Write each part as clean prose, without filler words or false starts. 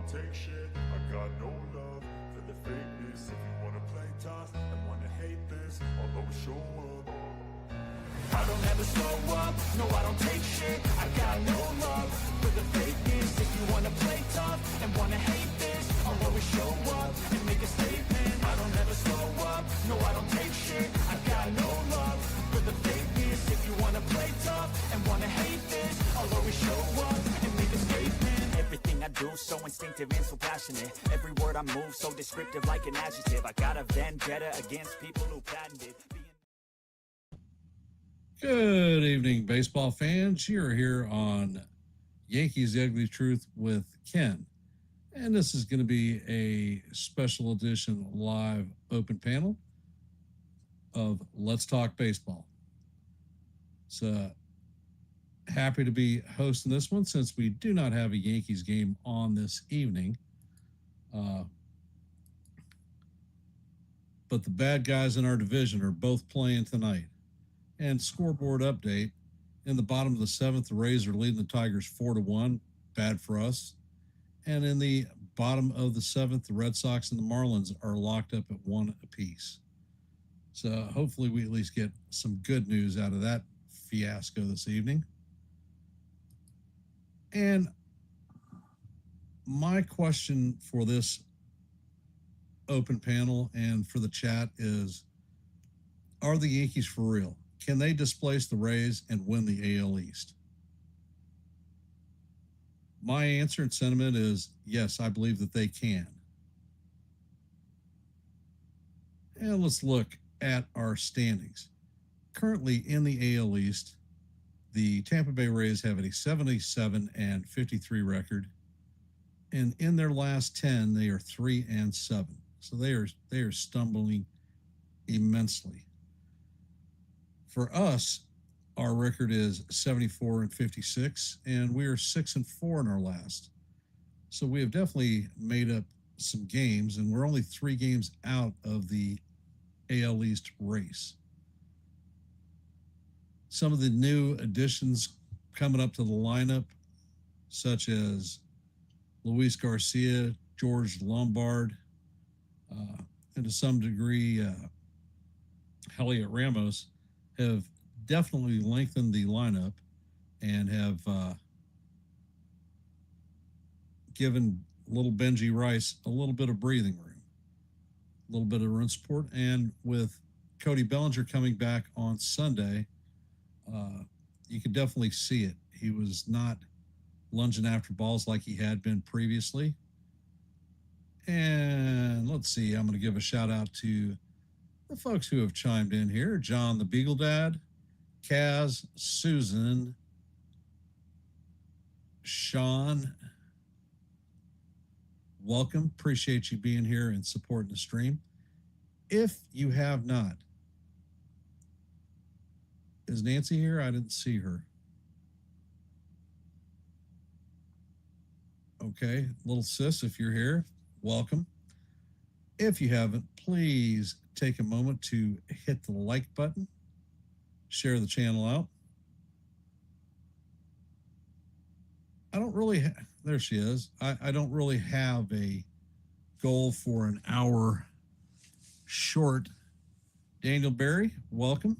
don't take shit. I got no love for the fakeness. If you wanna play tough and wanna hate this, I'll always show up. I don't ever slow up, no I don't take shit. I got no love for the fakeness. If you wanna play tough and wanna hate this, I'll always show up and make a statement. I don't ever slow up, no I don't take shit. I got no love for the fakeness. If you wanna play tough and wanna hate this, I'll always show up and make a statement. Everything I do so instinctive and so passionate. Every word I move so descriptive like an adjective. I got a vendetta against people who patented Good evening, baseball fans. You're here on Yankees The Ugly Truth with Ken. And this is going to be a special edition live open panel of Let's Talk Baseball. So happy to be hosting this one since we do not have a Yankees game on this evening. But the bad guys in our division are both playing tonight. And scoreboard update, in the bottom of the seventh, the Rays are leading the Tigers 4-1, bad for us. And in the bottom of the seventh, the Red Sox and the Marlins are locked up at 1 apiece. So hopefully we at least get some good news out of that fiasco this evening. And my question for this open panel and for the chat is, are the Yankees for real? Can they displace the Rays and win the AL East? My answer and sentiment is yes, I believe that they can. And let's look at our standings. Currently in the AL East, the Tampa Bay Rays have a 77-53 record. And in their last 10, they are 3-7. So they are stumbling immensely. For us, our record is 74-56, and we are 6-4 in our last. So we have definitely made up some games, and we're only 3 games out of the AL East race. Some of the new additions coming up to the lineup, such as Luis Garcia, George Lombard, and to some degree, Heliot Ramos, have definitely lengthened the lineup and have given little Benji Rice a little bit of breathing room, a little bit of run support. And with Cody Bellinger coming back on Sunday, you could definitely see it. He was not lunging after balls like he had been previously. And let's see, I'm going to give a shout out to the folks who have chimed in here: John the Beagle Dad, Kaz, Susan, Sean. Welcome. Appreciate you being here and supporting the stream. If you have not, is Nancy here? I didn't see her. Okay, little sis, if you're here, welcome. If you haven't, please take a moment to hit the like button, share the channel out. I don't really, there she is. I don't really have a goal for an hour short. Daniel Berry, welcome.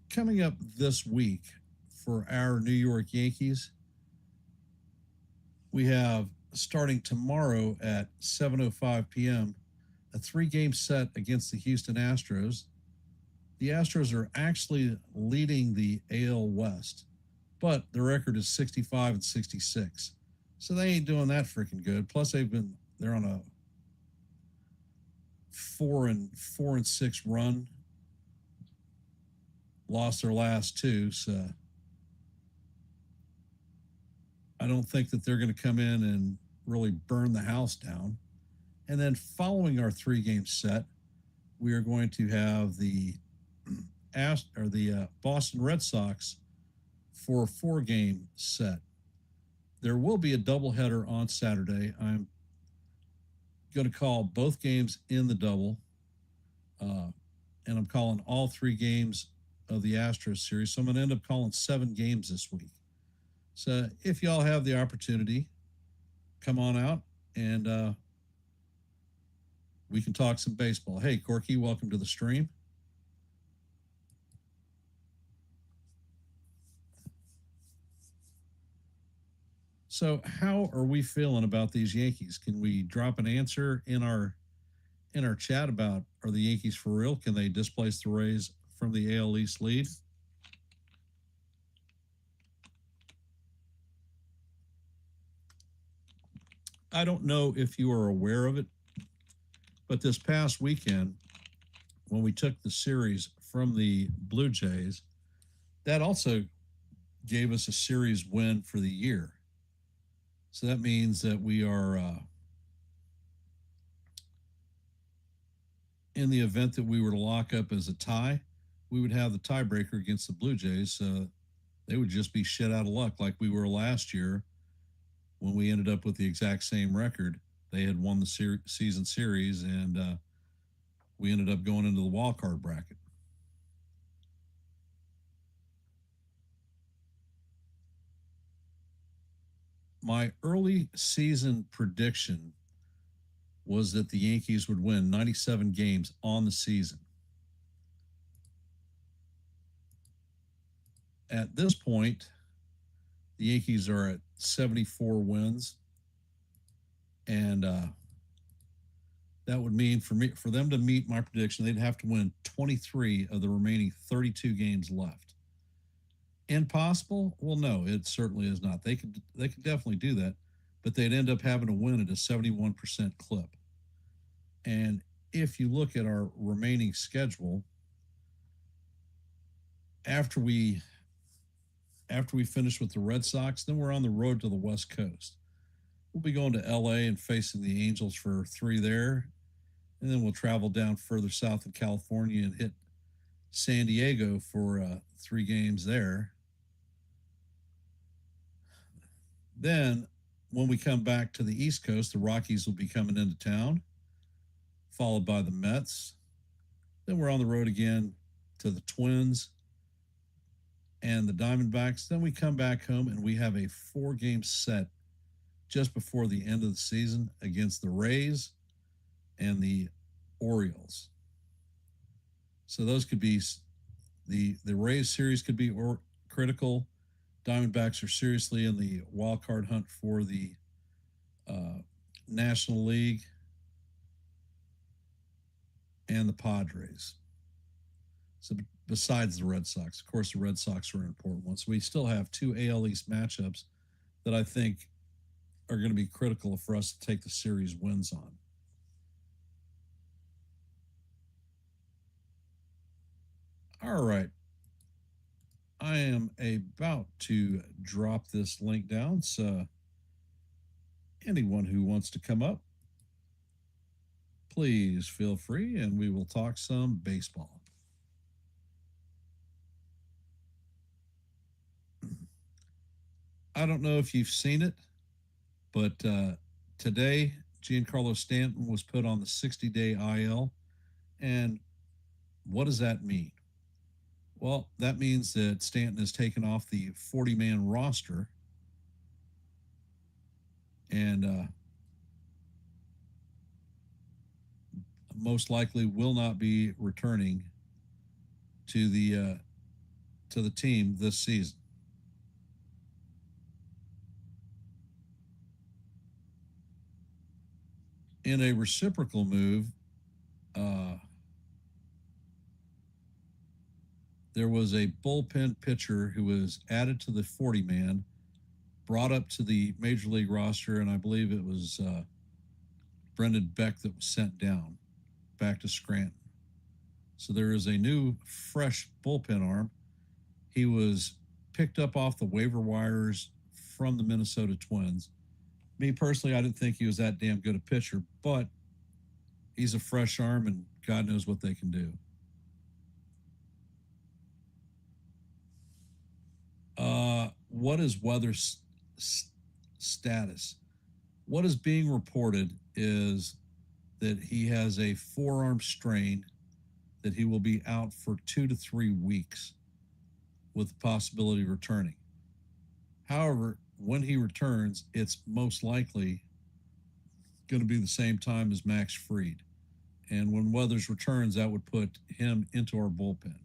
Coming up this week for our New York Yankees, we have, starting tomorrow at 7:05 p.m., a 3-game set against the Houston Astros. The Astros are actually leading the AL West, but the record is 65-66. So they ain't doing that freaking good. Plus they're on a 4-6 run. Lost their last 2, so I don't think that they're going to come in and really burn the house down. And then following our 3-game set, we are going to have the Boston Red Sox for a 4-game set. There will be a doubleheader on Saturday. I'm going to call both games in the double, and I'm calling all 3 games of the Astros series. So I'm going to end up calling 7 games this week. So if y'all have the opportunity, come on out and we can talk some baseball. Hey, Corky, welcome to the stream. So, how are we feeling about these Yankees? Can we drop an answer in our chat about, are the Yankees for real? Can they displace the Rays from the AL East lead? I don't know if you are aware of it, but this past weekend, when we took the series from the Blue Jays, that also gave us a series win for the year. So that means that we are, in the event that we were to lock up as a tie, we would have the tiebreaker against the Blue Jays. They would just be shit out of luck like we were last year when we ended up with the exact same record. They had won the season series, and we ended up going into the wild card bracket. My early season prediction was that the Yankees would win 97 games on the season. At this point, the Yankees are at 74 wins, and that would mean for them to meet my prediction, they'd have to win 23 of the remaining 32 games left. Impossible? Well, no, it certainly is not. They could definitely do that, but they'd end up having to win at a 71% clip. And if you look at our remaining schedule, after we finish with the Red Sox, then we're on the road to the West Coast. We'll be going to LA and facing the Angels for 3 there, and then we'll travel down further south in California and hit San Diego for 3 games there. Then when we come back to the East Coast, the Rockies will be coming into town, followed by the Mets. Then we're on the road again to the Twins and the Diamondbacks. Then we come back home and we have a 4-game set just before the end of the season against the Rays and the Orioles. So those could be the Rays series could be critical. Diamondbacks are seriously in the wild card hunt for the National League, and the Padres. So besides the Red Sox, of course, the Red Sox are an important one. So we still have 2 AL East matchups that I think are going to be critical for us to take the series wins on. All right. I am about to drop this link down. So anyone who wants to come up, please feel free, and we will talk some baseball. I don't know if you've seen it, but today Giancarlo Stanton was put on the 60-day IL. And what does that mean? Well, that means that Stanton is taken off the 40-man roster, and most likely will not be returning to the team this season. In a reciprocal move, there was a bullpen pitcher who was added to the 40-man, brought up to the major league roster, and I believe it was Brendan Beck that was sent down back to Scranton. So there is a new, fresh bullpen arm. He was picked up off the waiver wires from the Minnesota Twins. Me personally, I didn't think he was that damn good a pitcher, but he's a fresh arm, and God knows what they can do. What is Weather's status? What is being reported is that he has a forearm strain, that he will be out for 2 to 3 weeks with the possibility of returning. However, when he returns, it's most likely going to be the same time as Max Fried. And when Weathers returns, that would put him into our bullpen.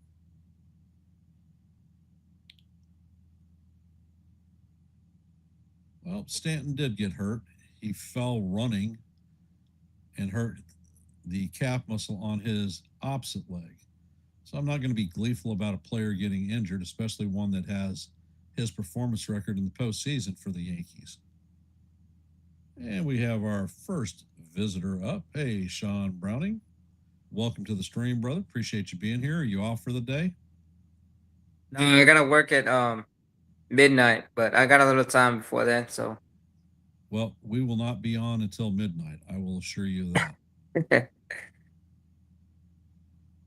Well, Stanton did get hurt. He fell running and hurt the calf muscle on his opposite leg. So I'm not going to be gleeful about a player getting injured, especially one that has his performance record in the postseason for the Yankees. And we have our first visitor up. Hey, Sean Browning. Welcome to the stream, brother. Appreciate you being here. Are you off for the day? No, I gotta work at midnight, but I got a little time before that, so Well, we will not be on until midnight. I will assure you that.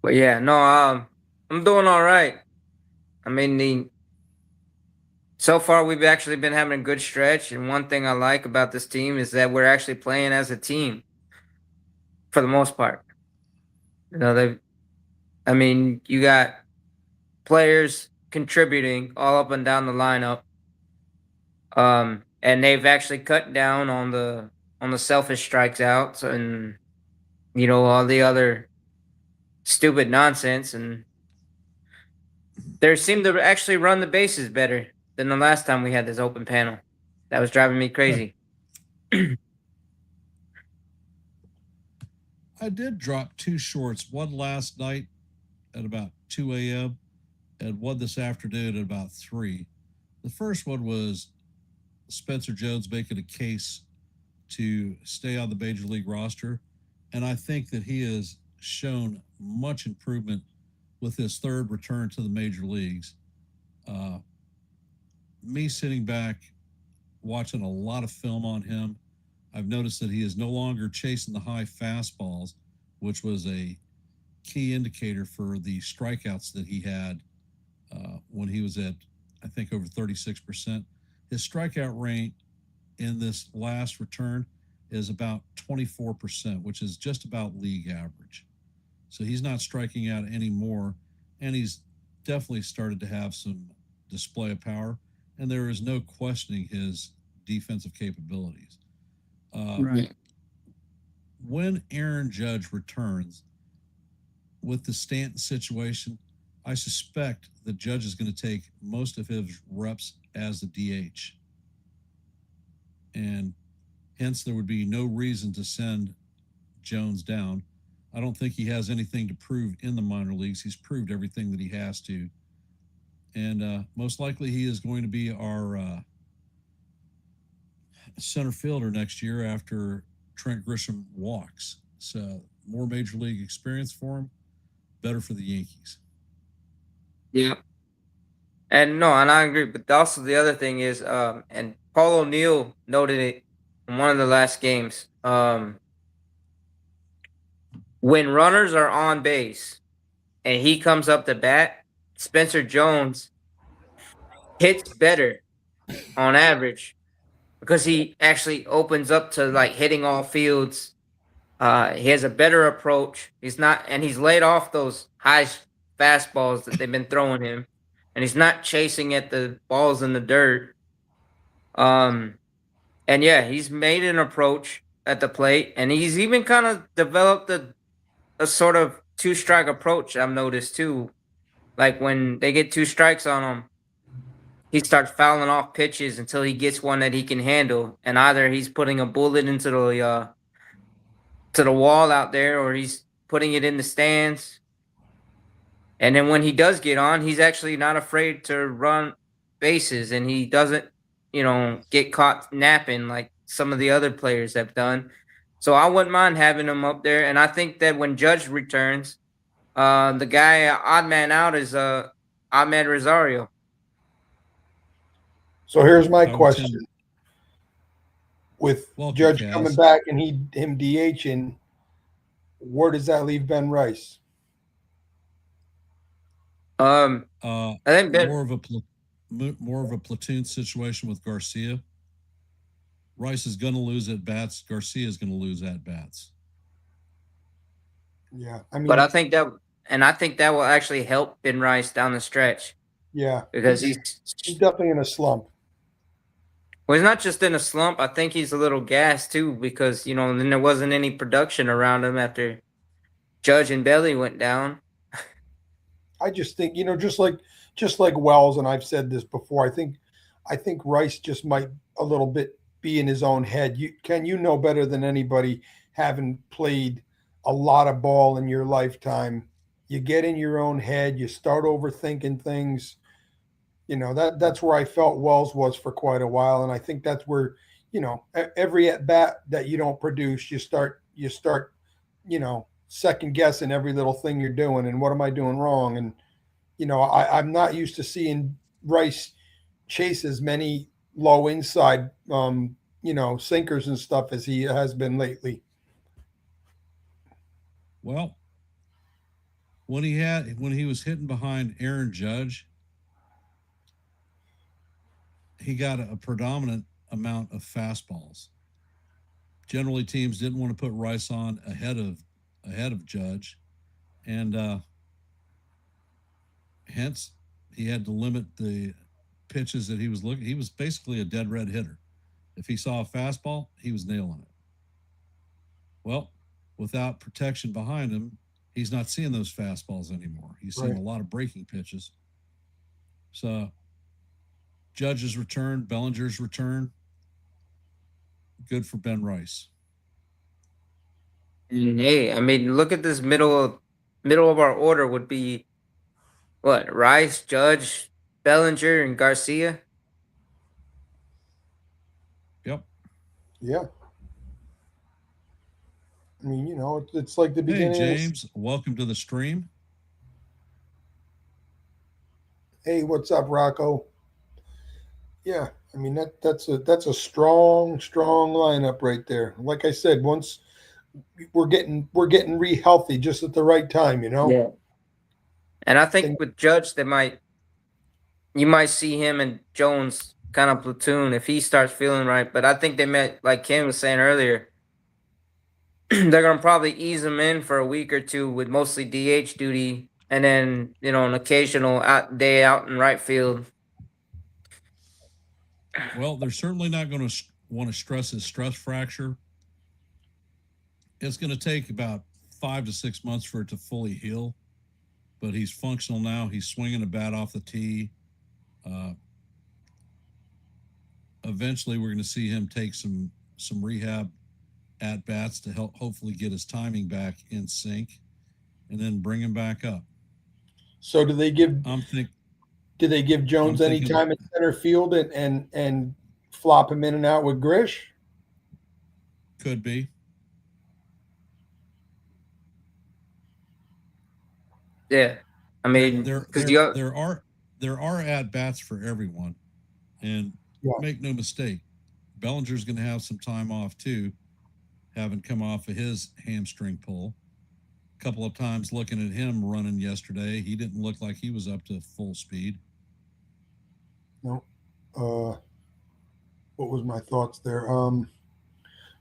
but yeah, no, I'm doing all right. I mean, so far we've actually been having a good stretch, and one thing I like about this team is that we're actually playing as a team for the most part. You know, I mean, you got players contributing all up and down the lineup, and they've actually cut down on the selfish strikes outs and all the other stupid nonsense, and they seem to actually run the bases better than the last time we had this open panel. That was driving me Good. crazy. I did drop two shorts, one last night at about 2 a.m. and one this afternoon at about 3. The first one was Spencer Jones making a case to stay on the major league roster. And I think that he has shown much improvement with his third return to the major leagues. Uh, me sitting back, watching a lot of film on him, I've noticed that he is no longer chasing the high fastballs, which was a key indicator for the strikeouts that he had when he was at, I think, over 36%. His strikeout rate in this last return is about 24%, which is just about league average. So he's not striking out anymore, and he's definitely started to have some display of power, and there is no questioning his defensive capabilities. Right. When Aaron Judge returns with the Stanton situation, I suspect the Judge is going to take most of his reps as the DH. And hence, there would be no reason to send Jones down. I don't think he has anything to prove in the minor leagues. He's proved everything that he has to. And most likely, he is going to be our center fielder next year after Trent Grisham walks. So, more major league experience for him, better for the Yankees. Yeah. And no, and I agree. But also the other thing is, and Paul O'Neill noted it in one of the last games. When runners are on base and he comes up to bat, Spencer Jones hits better on average because he actually opens up to like hitting all fields. He has a better approach. He's not, and he's laid off those high fastballs that they've been throwing him, and he's not chasing at the balls in the dirt. Um, and yeah, he's made an approach at the plate, and he's even kind of developed a sort of two strike approach. I've noticed too. Like when they get two strikes on him, he starts fouling off pitches until he gets one that he can handle, and either he's putting a bullet into the to the wall out there, or he's putting it in the stands. And then when he does get on, he's actually not afraid to run bases, and he doesn't, get caught napping like some of the other players have done. So I wouldn't mind having him up there. And I think that when Judge returns, the guy odd man out is Ahmed Rosario. So here's my I would question: tend with welcome, Judge coming Kaz. back and him DHing, where does that leave Ben Rice? Um, Uh, I think that more of a platoon situation with Garcia. Rice is going to lose at bats. Garcia is going to lose at bats. Yeah, but I think that will actually help Ben Rice down the stretch yeah, because he's definitely in a slump. Well, he's not just in a slump. I think he's a little gassed too because then there wasn't any production around him after Judge and Belly went down. I just think, just like Wells, and I've said this before. I think Rice just might a little bit be in his own head. You know better than anybody, having played a lot of ball in your lifetime. You get in your own head. You start overthinking things. That's where I felt Wells was for quite a while, and I think that's where every at bat that you don't produce, you start second guessing every little thing you're doing, and what am I doing wrong? And I'm not used to seeing Rice chase as many low inside sinkers and stuff as he has been lately. Well, when he was hitting behind Aaron Judge, he got a predominant amount of fastballs. Generally, teams didn't want to put Rice on ahead of Judge, and hence he had to limit the pitches that he was looking. He was basically a dead red hitter. If he saw a fastball, he was nailing it. Well, without protection behind him, he's not seeing those fastballs anymore. He's seeing Right. a lot of breaking pitches. So Judge's return, Bellinger's return, good for Ben Rice. And hey, I mean, look at this middle of our order would be what? Rice, Judge, Bellinger, and Garcia. Yep. Yeah. I mean, it's like the Hey, beginning. James, welcome to the stream. Hey, what's up, Rocco? Yeah, I mean that's a strong lineup right there. Like I said, once we're getting re healthy just at the right time. Yeah. And I think Think- with Judge, you might see him and Jones kind of platoon if he starts feeling right. But I think they met, like Ken was saying earlier, they're gonna probably ease him in for a week or two with mostly DH duty, and then an occasional day out in right field. Well, they're certainly not going to want to stress his stress fracture. It's going to take about 5 to 6 months for it to fully heal, but he's functional now. He's swinging a bat off the tee. Eventually, we're going to see him take some rehab at bats to help hopefully get his timing back in sync, and then bring him back up. So do they give Jones I'm any thinking- time in center field and flop him in and out with Grish? Could be. Yeah, I mean, There are at bats for everyone, and Yeah. make no mistake, Bellinger's going to have some time off too, having come off of his hamstring pull. A couple of times looking at him running yesterday, he didn't look like he was up to full speed. No. What was my thoughts there? I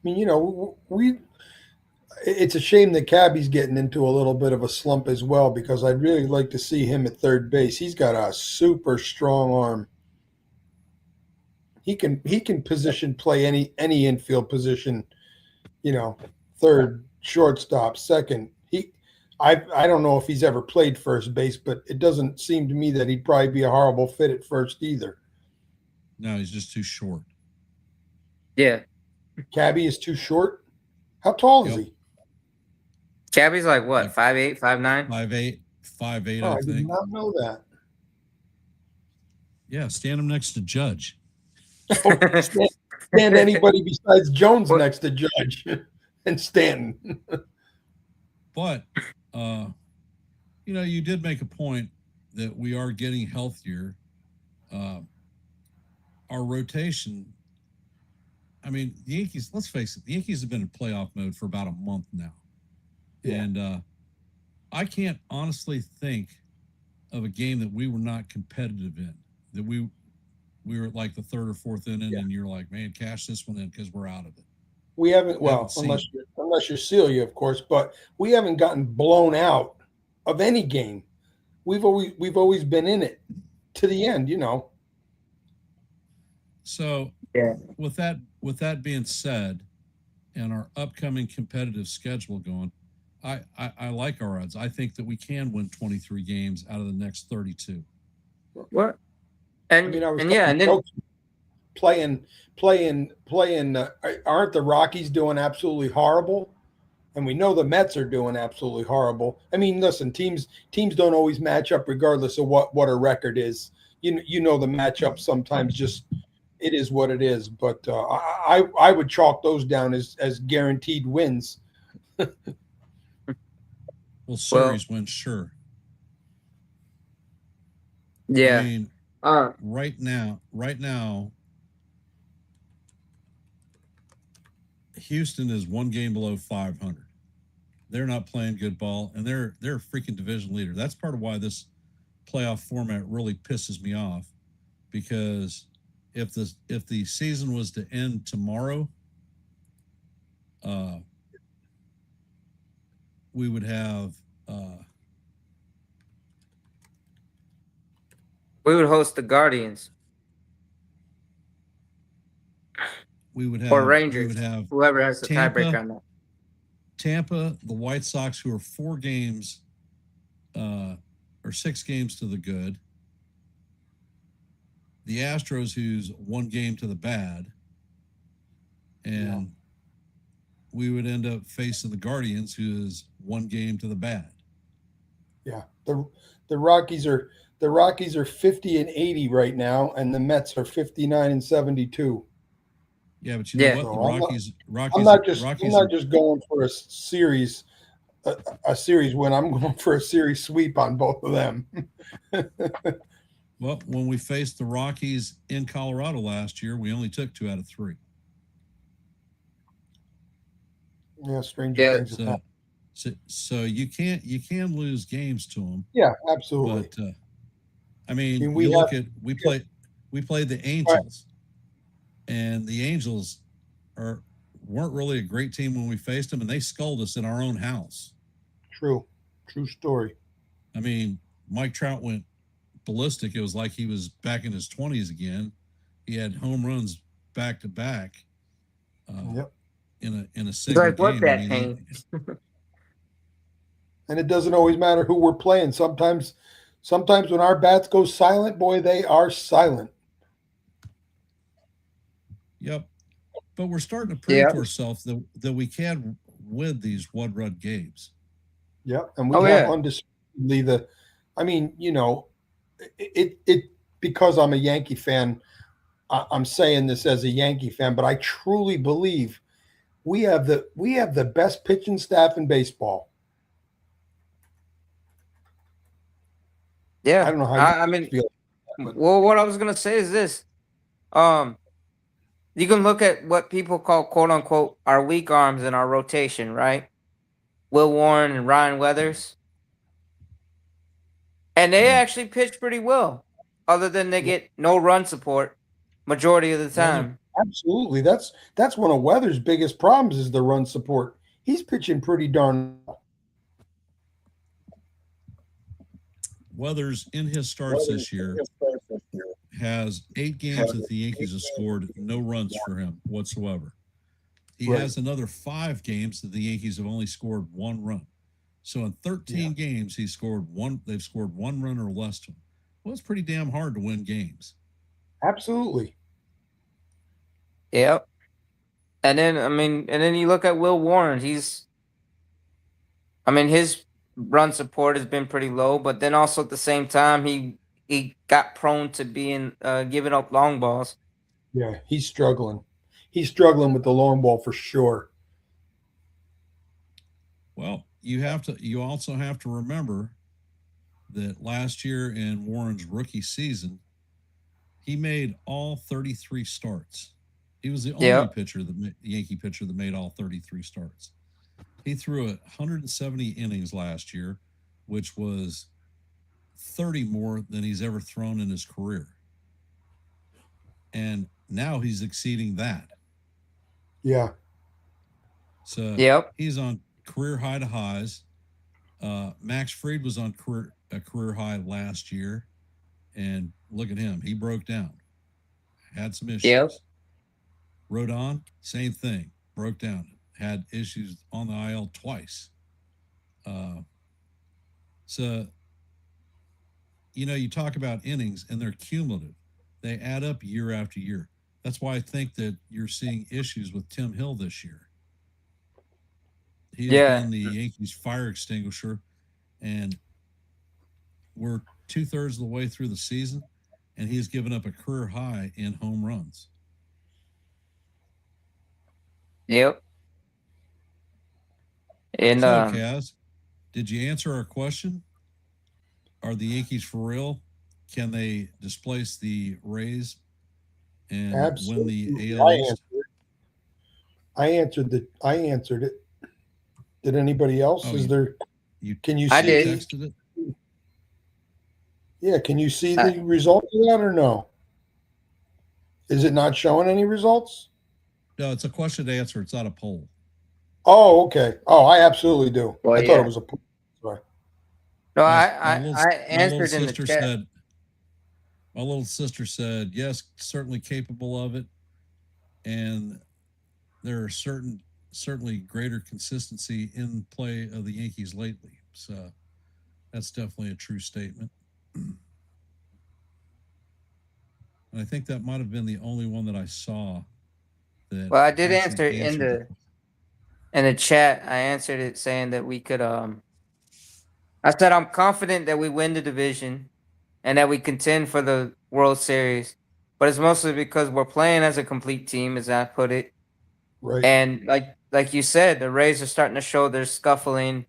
mean, it's a shame that Cabby's getting into a little bit of a slump as well, because I'd really like to see him at third base. He's got a super strong arm. He can position play any infield position, third, shortstop, second. I don't know if he's ever played first base, but it doesn't seem to me that he'd probably be a horrible fit at first either. No, he's just too short. yeah, Cabby is too short. How tall is Yep. he? Cabby's like what, Like- 5'8", 5'9"? 5'8", Oh, I I did think. not know that. Yeah, stand him next to Judge. Stand anybody besides Jones What- next to Judge and Stanton. But you did make a point that we are getting healthier. Our rotation, I mean, the Yankees, let's face it, the Yankees have been in playoff mode for about a month now. Yeah. And I can't honestly think of a game that we were not competitive in, that we were at like the third or fourth inning, and you're like, man, cash this one in because we're out of it. We haven't, well, Haven't seen unless you're Celia, of course, but we haven't gotten blown out of any game. We've always been in it to the end, So Yeah. with that being said, and our upcoming competitive schedule going, I like our odds. I think that we can win 23 games out of the next 32. What? I mean, I was And yeah, telling and then folks playing. Aren't the Rockies doing absolutely horrible? And we know the Mets are doing absolutely horrible. I mean, listen, teams don't always match up regardless of what a record is. You know the matchup sometimes just it is what it is. But I would chalk those down as guaranteed wins. Well, series wins, sure. I yeah. mean, Uh, right now, Houston is one game below 500. They're not playing good ball, and they're a freaking division leader. That's part of why this playoff format really pisses me off, because if the season was to end tomorrow, we would have we would host the Guardians we would or have Rangers, whoever has the tiebreaker Tampa, on that. the White Sox, who are 4 games or 6 games to the good, the Astros, who's 1 game to the bad, and we would end up facing the Guardians, who is 1 game to the bad. Yeah, the Rockies are 50 and 80 right now, and the Mets are 59 and 72. Yeah, but you know what? So The I'm not just going for a series win. I'm going for a series sweep on both of them. Well, when we faced the Rockies in Colorado last year, we only took 2 out of 3. Yeah, stranger things have happened. So you can lose games to them. Yeah, absolutely. But I mean, we played the Angels, and the Angels weren't really a great team when we faced them, and they sculled us in our own house. True story. I mean, Mike Trout went ballistic. It was like he was back in his 20s again. He had home runs back to back. In a single Like, what game. that pain? And it doesn't always matter who we're playing. Sometimes when our bats go silent, boy, they are silent. Yep. But we're starting to prove to ourselves that we can win these one-run games. Yep. And we have undisputedly I mean, it because I'm a Yankee fan, I'm saying this as a Yankee fan, but I truly believe we have the best pitching staff in baseball. Yeah, I don't know how I mean, feel. Well, what I was gonna say is this: you can look at what people call "quote unquote" our weak arms in our rotation, right? Will Warren and Ryan Weathers, and they actually pitch pretty well, other than they get no run support majority of the time. Absolutely, that's one of Weathers' biggest problems is the run support. He's pitching pretty darn well. Weathers, in his starts this year, has 8 games that the Yankees have scored no runs for him whatsoever. He has another 5 games that the Yankees have only scored 1 run. So in 13 games, they've scored 1 run or less to him. Well, it's pretty damn hard to win games. Absolutely. Yep. And then you look at Will Warren. His run support has been pretty low, but then also at the same time he got prone to being giving up long balls. Yeah, he's struggling. He's struggling with the long ball for sure. Well, you also have to remember that last year in Warren's rookie season, he made all 33 starts. He was the only Yankee pitcher that made all 33 starts. He threw 170 innings last year, which was 30 more than he's ever thrown in his career. And now he's exceeding that. Yeah. So he's on career high to highs. Max Fried was on a career high last year, and look at him. He broke down. had some issues. Yep. Rodon, same thing, broke down, had issues on the IL twice. So, you talk about innings and they're cumulative. They add up year after year. That's why I think that you're seeing issues with Tim Hill this year. He has been the Yankees fire extinguisher, and we're 2/3 of the way through the season, and he's given up a career high in home runs. Yep. And so, Kaz, did you answer our question? Are the Yankees for real? Can they displace the Rays and win the AL East? I answered it. Did anybody else? Oh, Is there? Can you see? I did. Texted it? Yeah. Can you see the results of that or no? Is it not showing any results? No, it's a question and answer. It's not a poll. Oh, okay. Oh, I absolutely do. Well, I thought it was a poll. Sorry. No, My I answered in the chat. My little sister said, yes, certainly capable of it. And there are certainly greater consistency in play of the Yankees lately. So that's definitely a true statement. And I think that might have been the only one that I saw that. Well, I did answer it in the chat. I answered it saying that we could I said I'm confident that we win the division and that we contend for the World Series. But it's mostly because we're playing as a complete team, as I put it. Right. And like you said, the Rays are starting to show they're scuffling.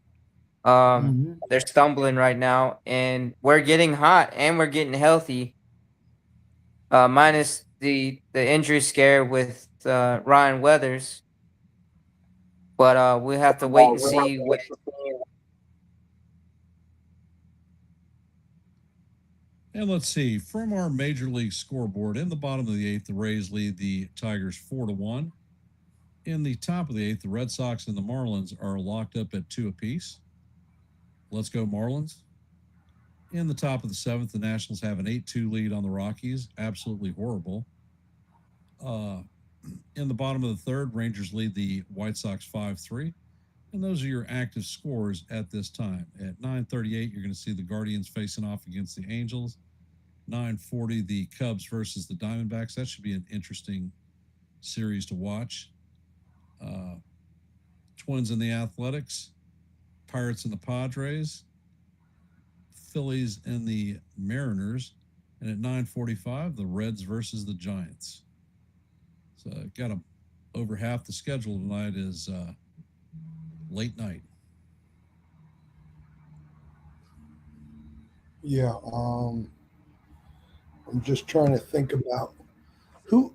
They're stumbling right now, and we're getting hot and we're getting healthy. Minus the injury scare with Ryan Weathers. But we have to wait and see what. And let's see, from our major league scoreboard, in the bottom of the 8th, the Rays lead the Tigers 4-1. In the top of the 8th, the Red Sox and the Marlins are locked up at 2 apiece. Let's go Marlins. In the top of the 7th, the Nationals have an 8-2 lead on the Rockies. Absolutely horrible. In the bottom of the 3rd, Rangers lead the White Sox 5-3. And those are your active scores at this time. At 9:38, you're going to see the Guardians facing off against the Angels. 9:40, the Cubs versus the Diamondbacks. That should be an interesting series to watch. Twins and the Athletics. Pirates and the Padres. Phillies and the Mariners. And at 9:45, the Reds versus the Giants. So got over half the schedule tonight is late night. Yeah. I'm just trying to think about who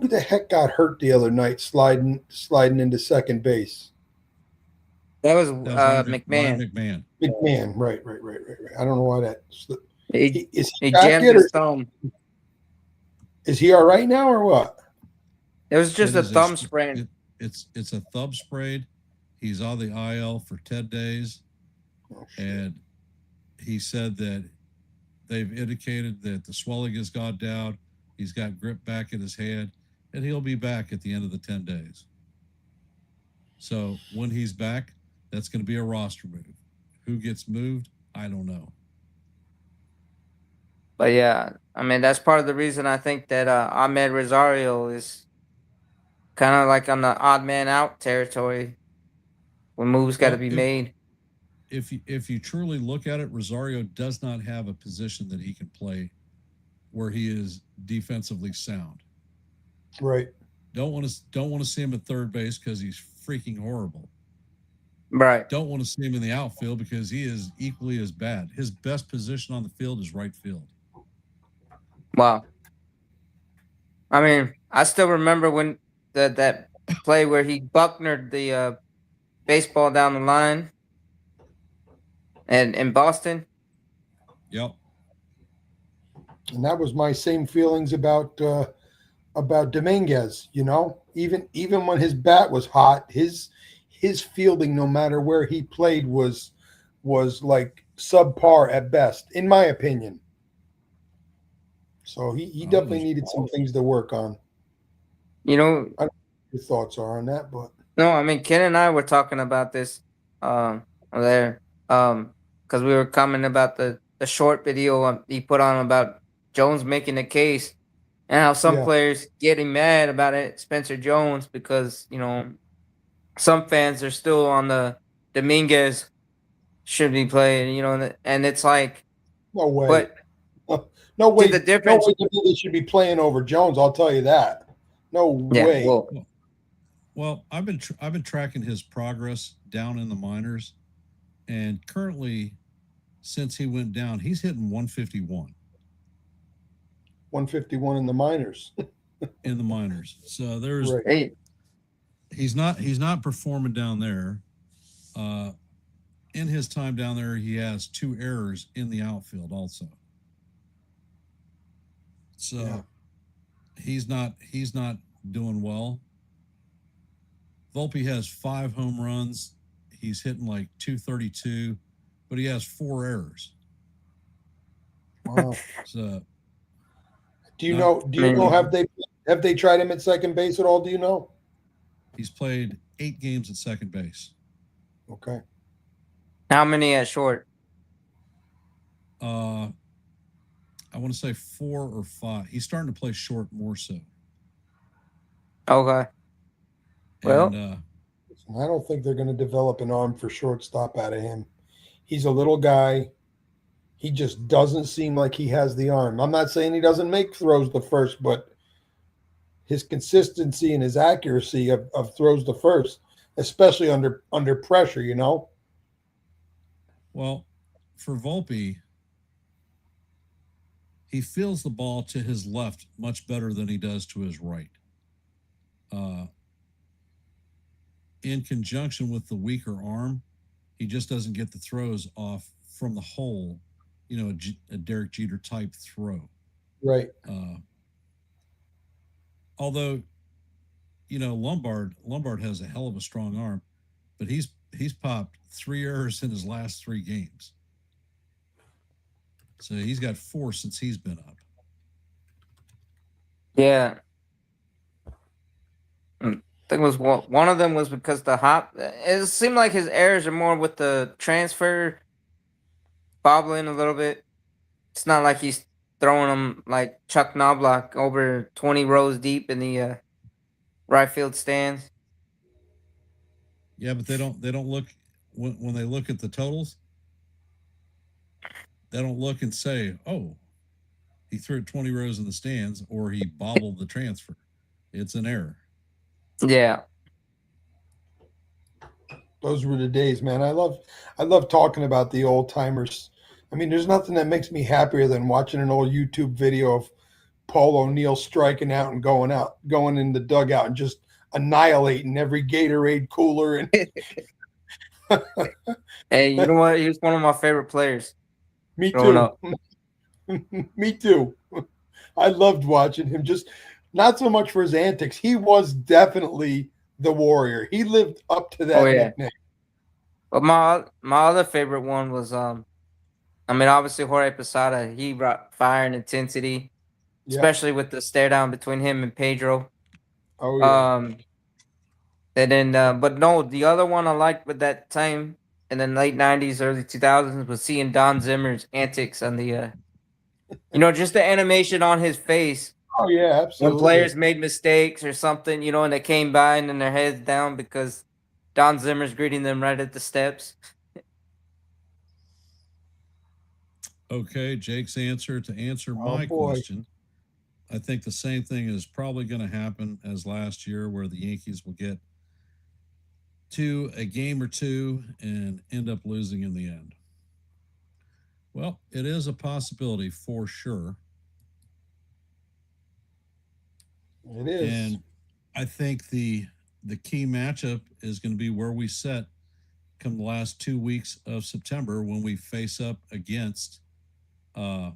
the heck got hurt the other night sliding into second base. That was McMahon. McMahon. McMahon, right. I don't know why that slipped. He back jammed yet, his thumb. Is he all right now or what? It was just a thumb sprain. It's a thumb sprain. He's on the IL for 10 days. And he said that they've indicated that the swelling has gone down. He's got grip back in his hand, and he'll be back at the end of the 10 days. So when he's back, that's going to be a roster move. Who gets moved? I don't know. But yeah, I mean, that's part of the reason I think that Ahmed Rosario is kind of like on the odd man out territory when moves got to be made. If you truly look at it, Rosario does not have a position that he can play where he is defensively sound. Right. Don't want to see him at third base because he's freaking horrible. Right. Don't want to see him in the outfield because he is equally as bad. His best position on the field is right field. Wow. I mean, I still remember when that play where he Bucknered the baseball down the line and in Boston. Yep. And that was my same feelings about Dominguez. You know, even when his bat was hot, his fielding, no matter where he played, was like subpar at best, in my opinion. So he I definitely was needed some things to work on. You know, I don't know what your thoughts are on that, but no, I mean Ken and I were talking about this there because we were commenting about the short video he put on about Jones making the case and how some yeah, players getting mad about it, Spencer Jones, because some fans are still on the Dominguez should be playing, and it's like, no way. but No see the way, no difference. way they should be playing over Jones. I'll tell you that. No Yeah, way. well, well. I've been tracking his progress down in the minors, and currently, since he went down, he's hitting 151 151 in the minors. in the minors. So there's Right. hey, he's not performing down there. Uh, in his time down there, he has 2 errors in the outfield also. So Yeah. he's not doing well. Volpe has 5 home runs. He's hitting like 232, but he has 4 errors. Wow. So Do you not know? Do I you know? mean, Have they tried him at second base at all? Do you know? he's played 8 games at second base. Okay. how many at short? Uh, I want to say 4 or 5. He's starting to play short more so. Okay, And well, I don't think they're going to develop an arm for shortstop out of him. He's a little guy. He just doesn't seem like he has the arm. I'm not saying he doesn't make throws to first, but his consistency and his accuracy of throws to first, especially under pressure, well, for Volpe, he feels the ball to his left much better than he does to his right. Uh, in conjunction with the weaker arm, he just doesn't get the throws off from the hole, a Derek Jeter type throw. Right. Although, Lombard has a hell of a strong arm, but he's popped 3 errors in his last 3 games. So he's got 4 since he's been up. yeah. I think it was one of them was because the hop. It seemed like his errors are more with the transfer bobbling a little bit. It's not like he's throwing them like Chuck Knobloch over 20 rows deep in the right field stands. Yeah, but they don't look when they look at the totals. They don't look and say, "Oh, he threw it 20 rows in the stands," or he bobbled the transfer. It's an error. Yeah. Those were the days, man. I love talking about the old timers. I mean, there's nothing that makes me happier than watching an old YouTube video of Paul O'Neill striking out and going in the dugout and just annihilating every Gatorade cooler. And Hey, you know what? He was one of my favorite players me growing too. up. Me too. I loved watching him. Just not so much for his antics. He was definitely the warrior. He lived up to Oh that yeah. nickname. But my other favorite one was I mean obviously Jorge Posada. He brought fire and intensity, Yeah. especially with the stare down between him and Pedro. Oh yeah. Um and then but no, the other one I liked with that time in the late '90s, early 2000s was seeing Don Zimmer's antics on the just the animation on his face Oh yeah. when Absolutely. players made mistakes or something, and they came by and then their heads down because Don Zimmer's greeting them right at the steps. Okay, Jake's answer to answer Oh my boy. question. I think the same thing is probably going to happen as last year, where the Yankees will get to a game or two and end up losing in the end. Well, it is a possibility for sure. It is. And I think the key matchup is going to be where we set come the last 2 weeks of September when we face up against the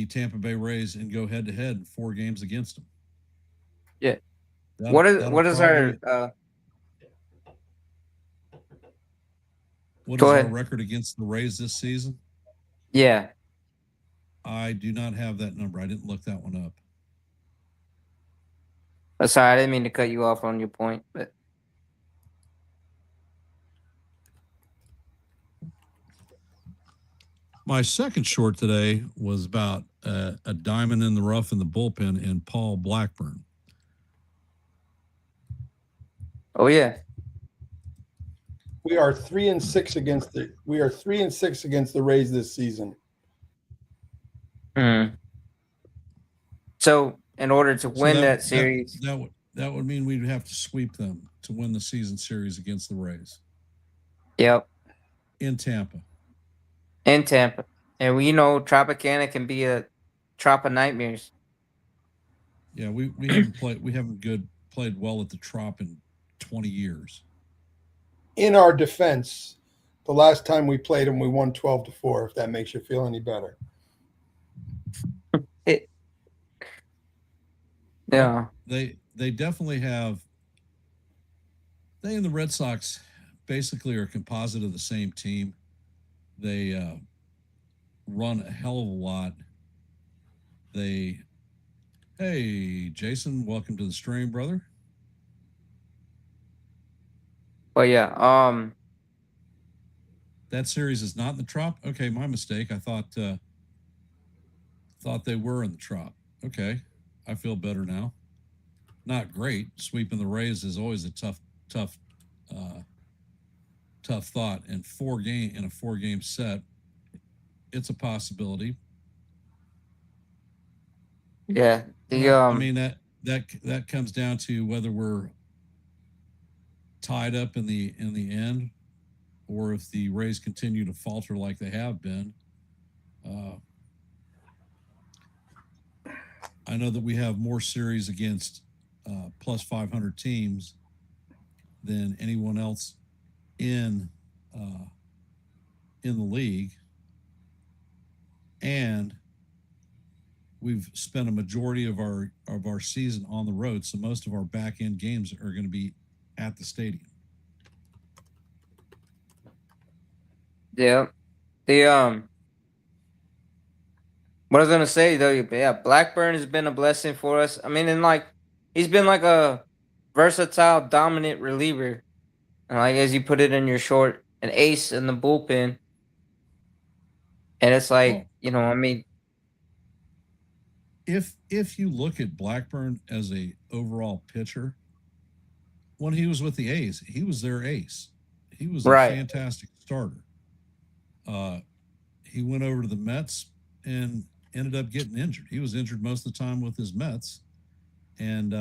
Tampa Bay Rays and go head to head in 4 games against them. Yeah. That'll what is probably, our what go is our ahead. record against the Rays this season? Yeah. I do not have that number. I didn't look that one up. Sorry, I didn't mean to cut you off on your point, but My second short today was about a diamond in the rough in the bullpen in Paul Blackburn. oh yeah, We are 3-6 against the Rays this season. mm. So in order to win that series, That would mean we'd have to sweep them to win the season series against the Rays yep, in Tampa. in Tampa, and we know Tropicana can be a trop of nightmares. Yeah, we haven't played well at the Trop in 20 years. In our defense, the last time we played them, we won 12-4. If that makes you feel any better. Yeah, They definitely have. They and the Red Sox basically are a composite of the same team. They run a hell of a lot. Hey, Jason, welcome to the stream, brother. but yeah, That series is not in the Trop. Okay, my mistake. I thought they were in the Trop. Okay, I feel better now. Not great. Sweeping the Rays is always a tough thought. And in a 4-game set, it's a possibility. yeah. I mean that comes down to whether we're tied up in the end, or if the Rays continue to falter like they have been. I know that we have more series against plus 500 teams than anyone else in the league, and we've spent a majority of our season on the road, so most of our back end games are going to be at the stadium. Yeah. What I was gonna say though, yeah, Blackburn has been a blessing for us. I mean, and like he's been like a versatile, dominant reliever, and like as you put it in your short, an ace in the bullpen. And it's like, Well, I mean, if you look at Blackburn as a overall pitcher, when he was with the A's, he was their ace. He was a right. fantastic starter. He went over to the Mets and ended up getting injured. He was injured most of the time with his Mets, and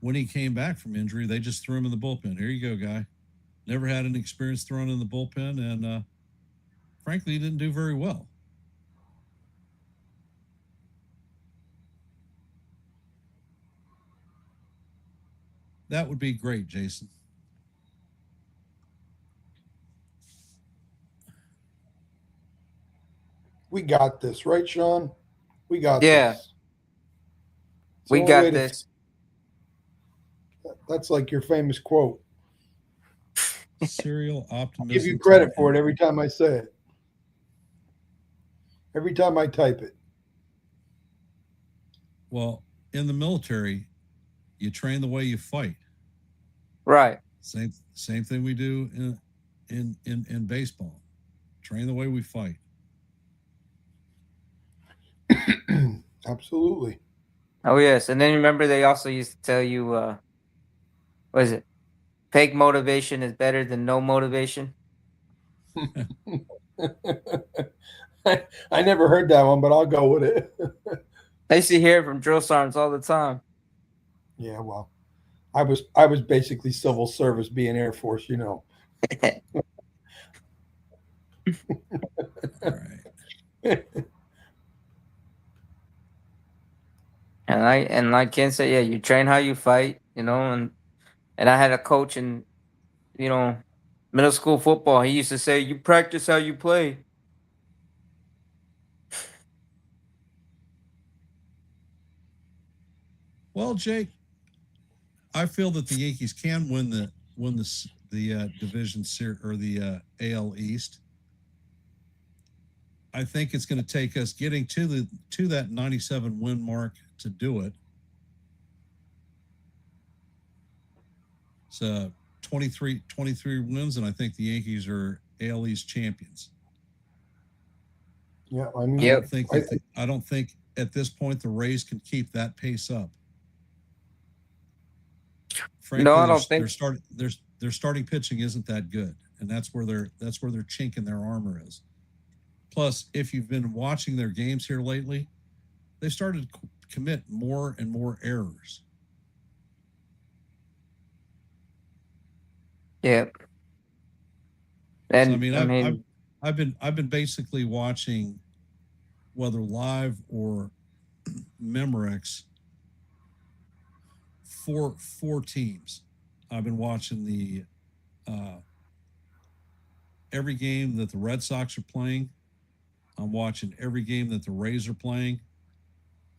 when he came back from injury, they just threw him in the bullpen. Here you go, guy. Never had any experience throwing in the bullpen, and frankly, he didn't do very well. That would be great, Jason. We got this, right, Sean? We got Yeah. this. We got this. That's like your famous quote. Serial optimism. I'll give you credit for it every time I say it. Every time I type it. Well, in the military, you train the way you fight. Right. Same thing we do in baseball. Train the way we fight. Absolutely. Oh yes. And then remember they also used to tell you what is it? Fake motivation is better than no motivation. I never heard that one, but I'll go with it. I used to hear it from drill sergeants all the time. Yeah, well, I was basically civil service, being Air Force, All right. And like Ken said, yeah, you train how you fight, and I had a coach in, middle school football. He used to say, "You practice how you play." Well, Jake, I feel that the Yankees can win the division series or the AL East. I think it's going to take us getting to that 97 win mark to do it. It's 23 wins, and I think the Yankees are AL East champions. Yeah, I mean, I don't think at this point the Rays can keep that pace up. Frankly, No, I don't think. their starting pitching isn't that good, and that's where their chink in their armor is. Plus, if you've been watching their games here lately, they started to commit more and more errors. Yeah. And So, I mean, I've been basically watching, whether live or Memorex, four teams. I've been watching the every game that the Red Sox are playing. I'm watching every game that the Rays are playing.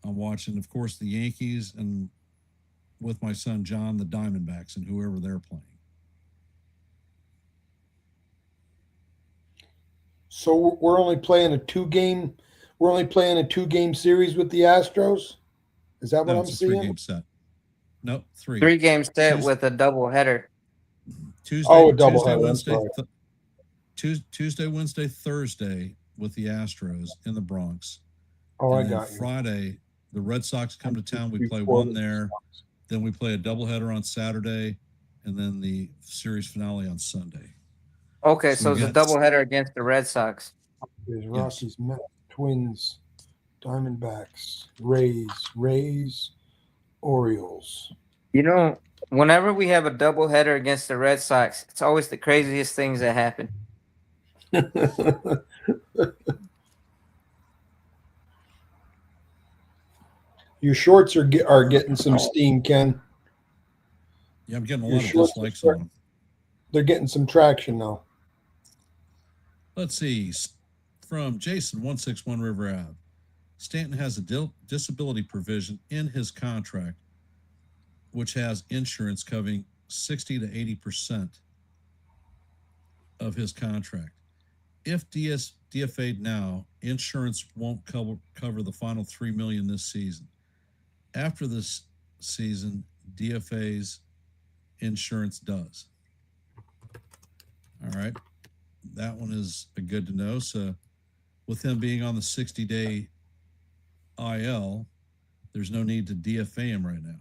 I'm watching, of course, the Yankees, and with my son John, the Diamondbacks, and whoever they're playing. So we're only playing a 2-game. We're only playing a 2-game series with the Astros. Is that what I'm It's a seeing? 3-game set. Nope, 3. 3-game set with a double header. A double header. Tuesday, Wednesday, Thursday with the Astros in the Bronx. Oh, and I then got you. Friday, the Red Sox come to town. We play one there. Then we play a doubleheader on Saturday, and then the series finale on Sunday. Okay, so it's a doubleheader against the Red Sox. There's Rockies, Mets, Twins, Diamondbacks, Rays, Orioles. You know, whenever we have a doubleheader against the Red Sox, it's always the craziest things that happen. Your shorts are getting some steam, Ken. Yeah, I'm getting a lot of dislikes on them. They're getting some traction now. Let's see. From Jason 161 River Ave. Stanton has a disability provision in his contract, which has insurance covering 60 to 80% of his contract. If DFA'd now, insurance won't cover the final $3 million this season. After this season, DFA's insurance does. All right. That one is good to know. So with him being on the 60-day IL, there's no need to DFA him right now.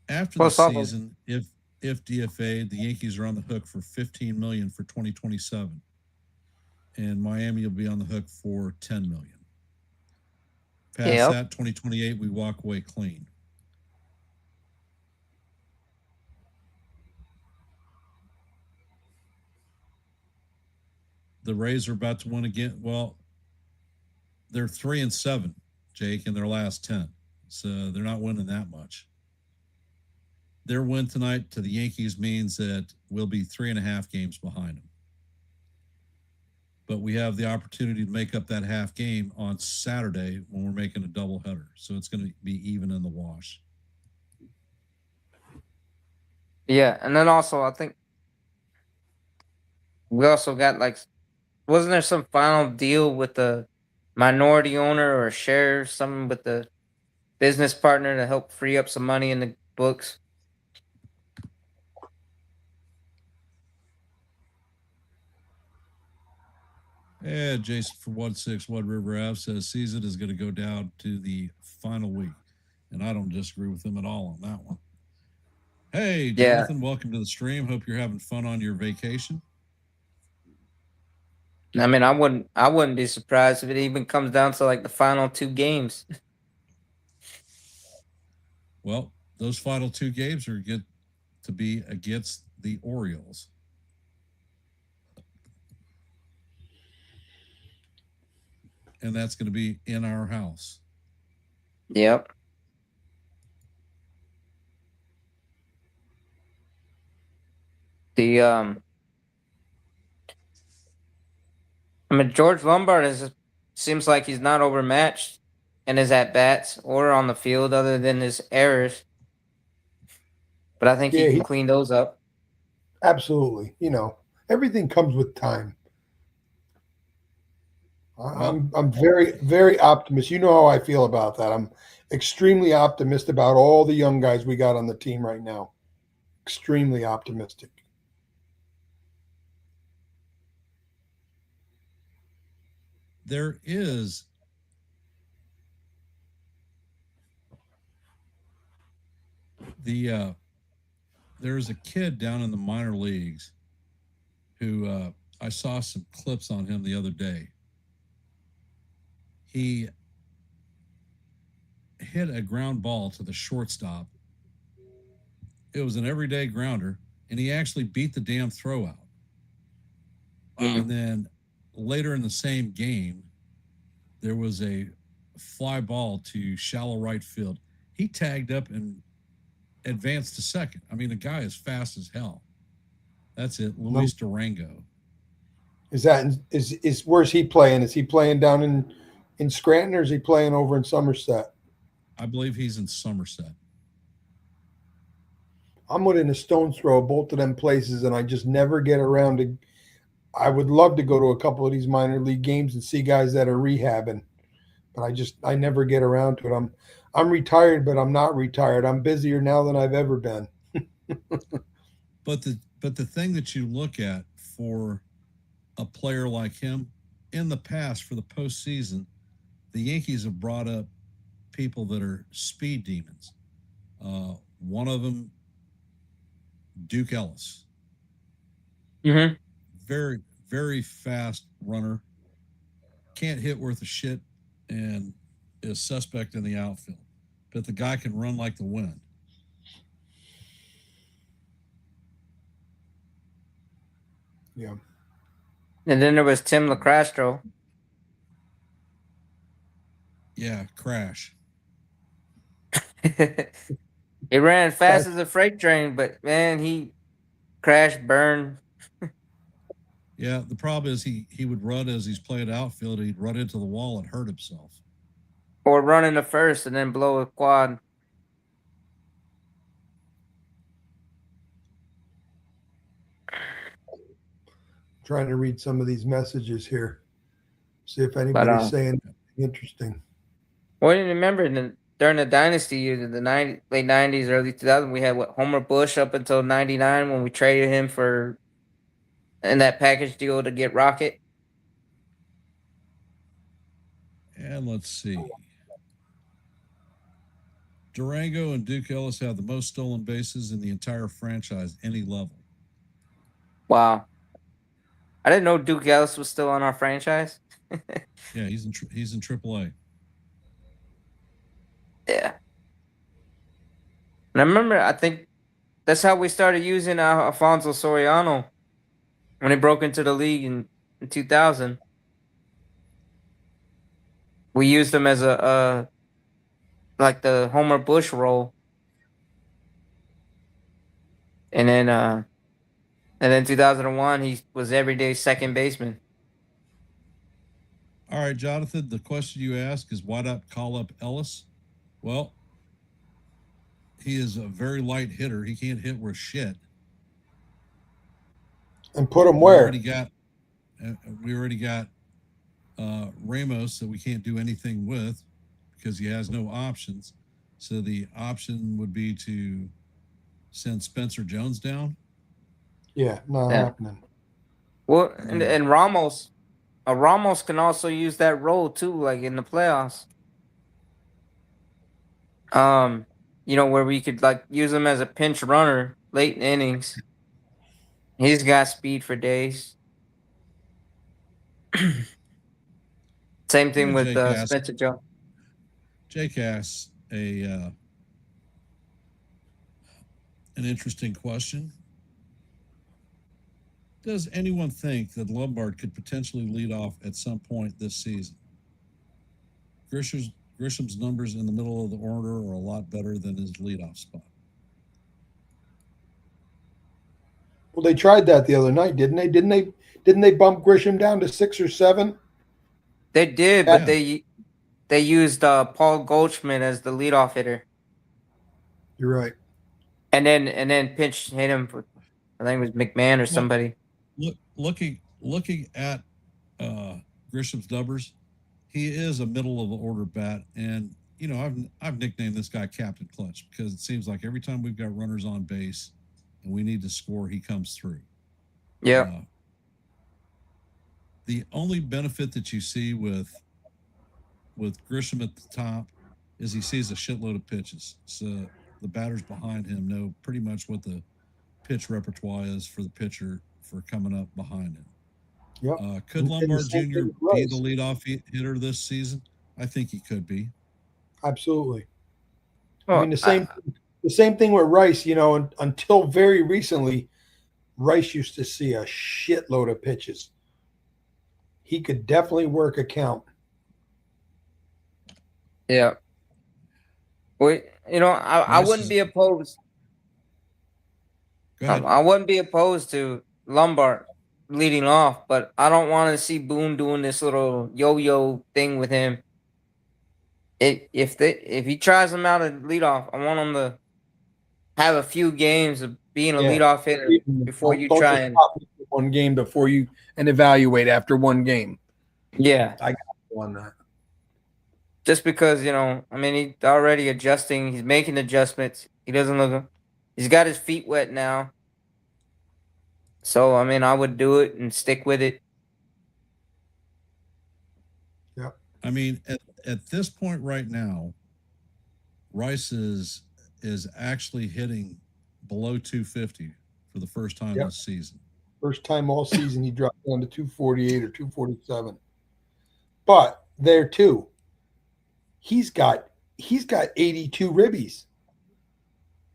After the season, if DFA'd, the Yankees are on the hook for $15 million for 2027. And Miami will be on the hook for $10 million. Past that, 2028, we walk away clean. The Rays are about to win again. Well, they're 3-7, Jake, in their last 10. So they're not winning that much. Their win tonight to the Yankees means that we'll be 3.5 games behind them. But we have the opportunity to make up that half game on Saturday when we're making a doubleheader. So it's going to be even in the wash. Yeah, and then also I think we also got wasn't there some final deal with the minority owner or share, something with the business partner to help free up some money in the books? Yeah, Jason from 161 River Ave says season is going to go down to the final week. And I don't disagree with him at all on that one. Hey, Jonathan, welcome to the stream. Hope you're having fun on your vacation. I mean, I wouldn't be surprised if it even comes down to the final 2 games. Well, those final 2 games are get to be against the Orioles. And that's going to be in our house. Yep. I mean, George Lombard seems like he's not overmatched in his at bats or on the field, other than his errors. But I think he can clean those up. Absolutely. Everything comes with time. I'm very, very optimistic. You know how I feel about that. I'm extremely optimistic about all the young guys we got on the team right now. Extremely optimistic. There is there's a kid down in the minor leagues who I saw some clips on him the other day. He hit a ground ball to the shortstop. It was an everyday grounder, and he actually beat the damn throw out. And then later in the same game, there was a fly ball to shallow right field. He tagged up and advanced to second. I mean, the guy is fast as hell. That's it, Luis Durango. Is where's he playing? Is he playing down in Scranton, or is he playing over in Somerset? I believe he's in Somerset. I'm within a stone's throw of both of them places, and I just never get around to. I would love to go to a couple of these minor league games and see guys that are rehabbing, but I never get around to it. I'm retired, but I'm not retired. I'm busier now than I've ever been. But the thing that you look at for a player like him, in the past for the postseason, the Yankees have brought up people that are speed demons. One of them, Duke Ellis. Mm-hmm. Very, very fast runner. Can't hit worth a shit and is suspect in the outfield. But the guy can run like the wind. Yeah. And then there was Tim LaCrastro. Yeah, crash. He ran fast as a freight train, but man, he crashed, burned. Yeah, the problem is he would run as he's playing outfield. He'd run into the wall and hurt himself. Or run into first and then blow a quad. Trying to read some of these messages here. See if anybody's saying anything interesting. Well, you remember during the dynasty years of the late 90s, early 2000s, we had Homer Bush up until 99 when we traded him for in that package deal to get Rocket. And let's see. Durango and Duke Ellis have the most stolen bases in the entire franchise, any level. Wow. I didn't know Duke Ellis was still on our franchise. Yeah, he's in AAA. Yeah. And I remember, I think that's how we started using Alfonso Soriano when he broke into the league in 2000. We used him as a like the Homer Bush role. And then 2001 he was everyday second baseman. All right, Jonathan, the question you ask is why not call up Ellis? Well, he is a very light hitter. He can't hit worth shit. And put him where? We already got Ramos that we can't do anything with because he has no options. So the option would be to send Spencer Jones down. Yeah, not happening. Well, and Ramos can also use that role too, like in the playoffs. Where we could like use him as a pinch runner late in innings. He's got speed for days. Same thing with Spencer Jones. Jake asks an interesting question. Does anyone think that Lombard could potentially lead off at some point this season? Grisham's numbers in the middle of the order are a lot better than his leadoff spot. Well, they tried that the other night, didn't they? Didn't they bump Grisham down to 6 or 7? They did, but they used Paul Goldschmidt as the leadoff hitter. You're right. And then pinch hit him for, I think it was McMahon or somebody. Looking at Grisham's numbers, he is a middle of the order bat, and I've nicknamed this guy Captain Clutch because it seems like every time we've got runners on base and we need to score, he comes through. Yeah. The only benefit that you see with Grisham at the top is he sees a shitload of pitches, so the batters behind him know pretty much what the pitch repertoire is for the pitcher for coming up behind him. Yep. Could Lombard Jr. be the leadoff hitter this season? I think he could be. Absolutely. Well, I mean, the same thing with Rice. Until very recently, Rice used to see a shitload of pitches. He could definitely work a count. Yeah. Well, I wouldn't be opposed. Go ahead. I wouldn't be opposed to Lombard leading off, but I don't want to see Boone doing this little yo-yo thing with him. If he tries him out at leadoff, I want him to have a few games of being a leadoff hitter before you try and one game before you and evaluate after one game. Yeah, I got you on that. Just because he's already adjusting. He's making adjustments. He doesn't look. He's got his feet wet now. So I would do it and stick with it. Yeah. I mean, at this point right now, Rice is actually hitting below 250 for the first time this season. First time all season he dropped down to 248 or 247. But there too, he's got 82 ribbies.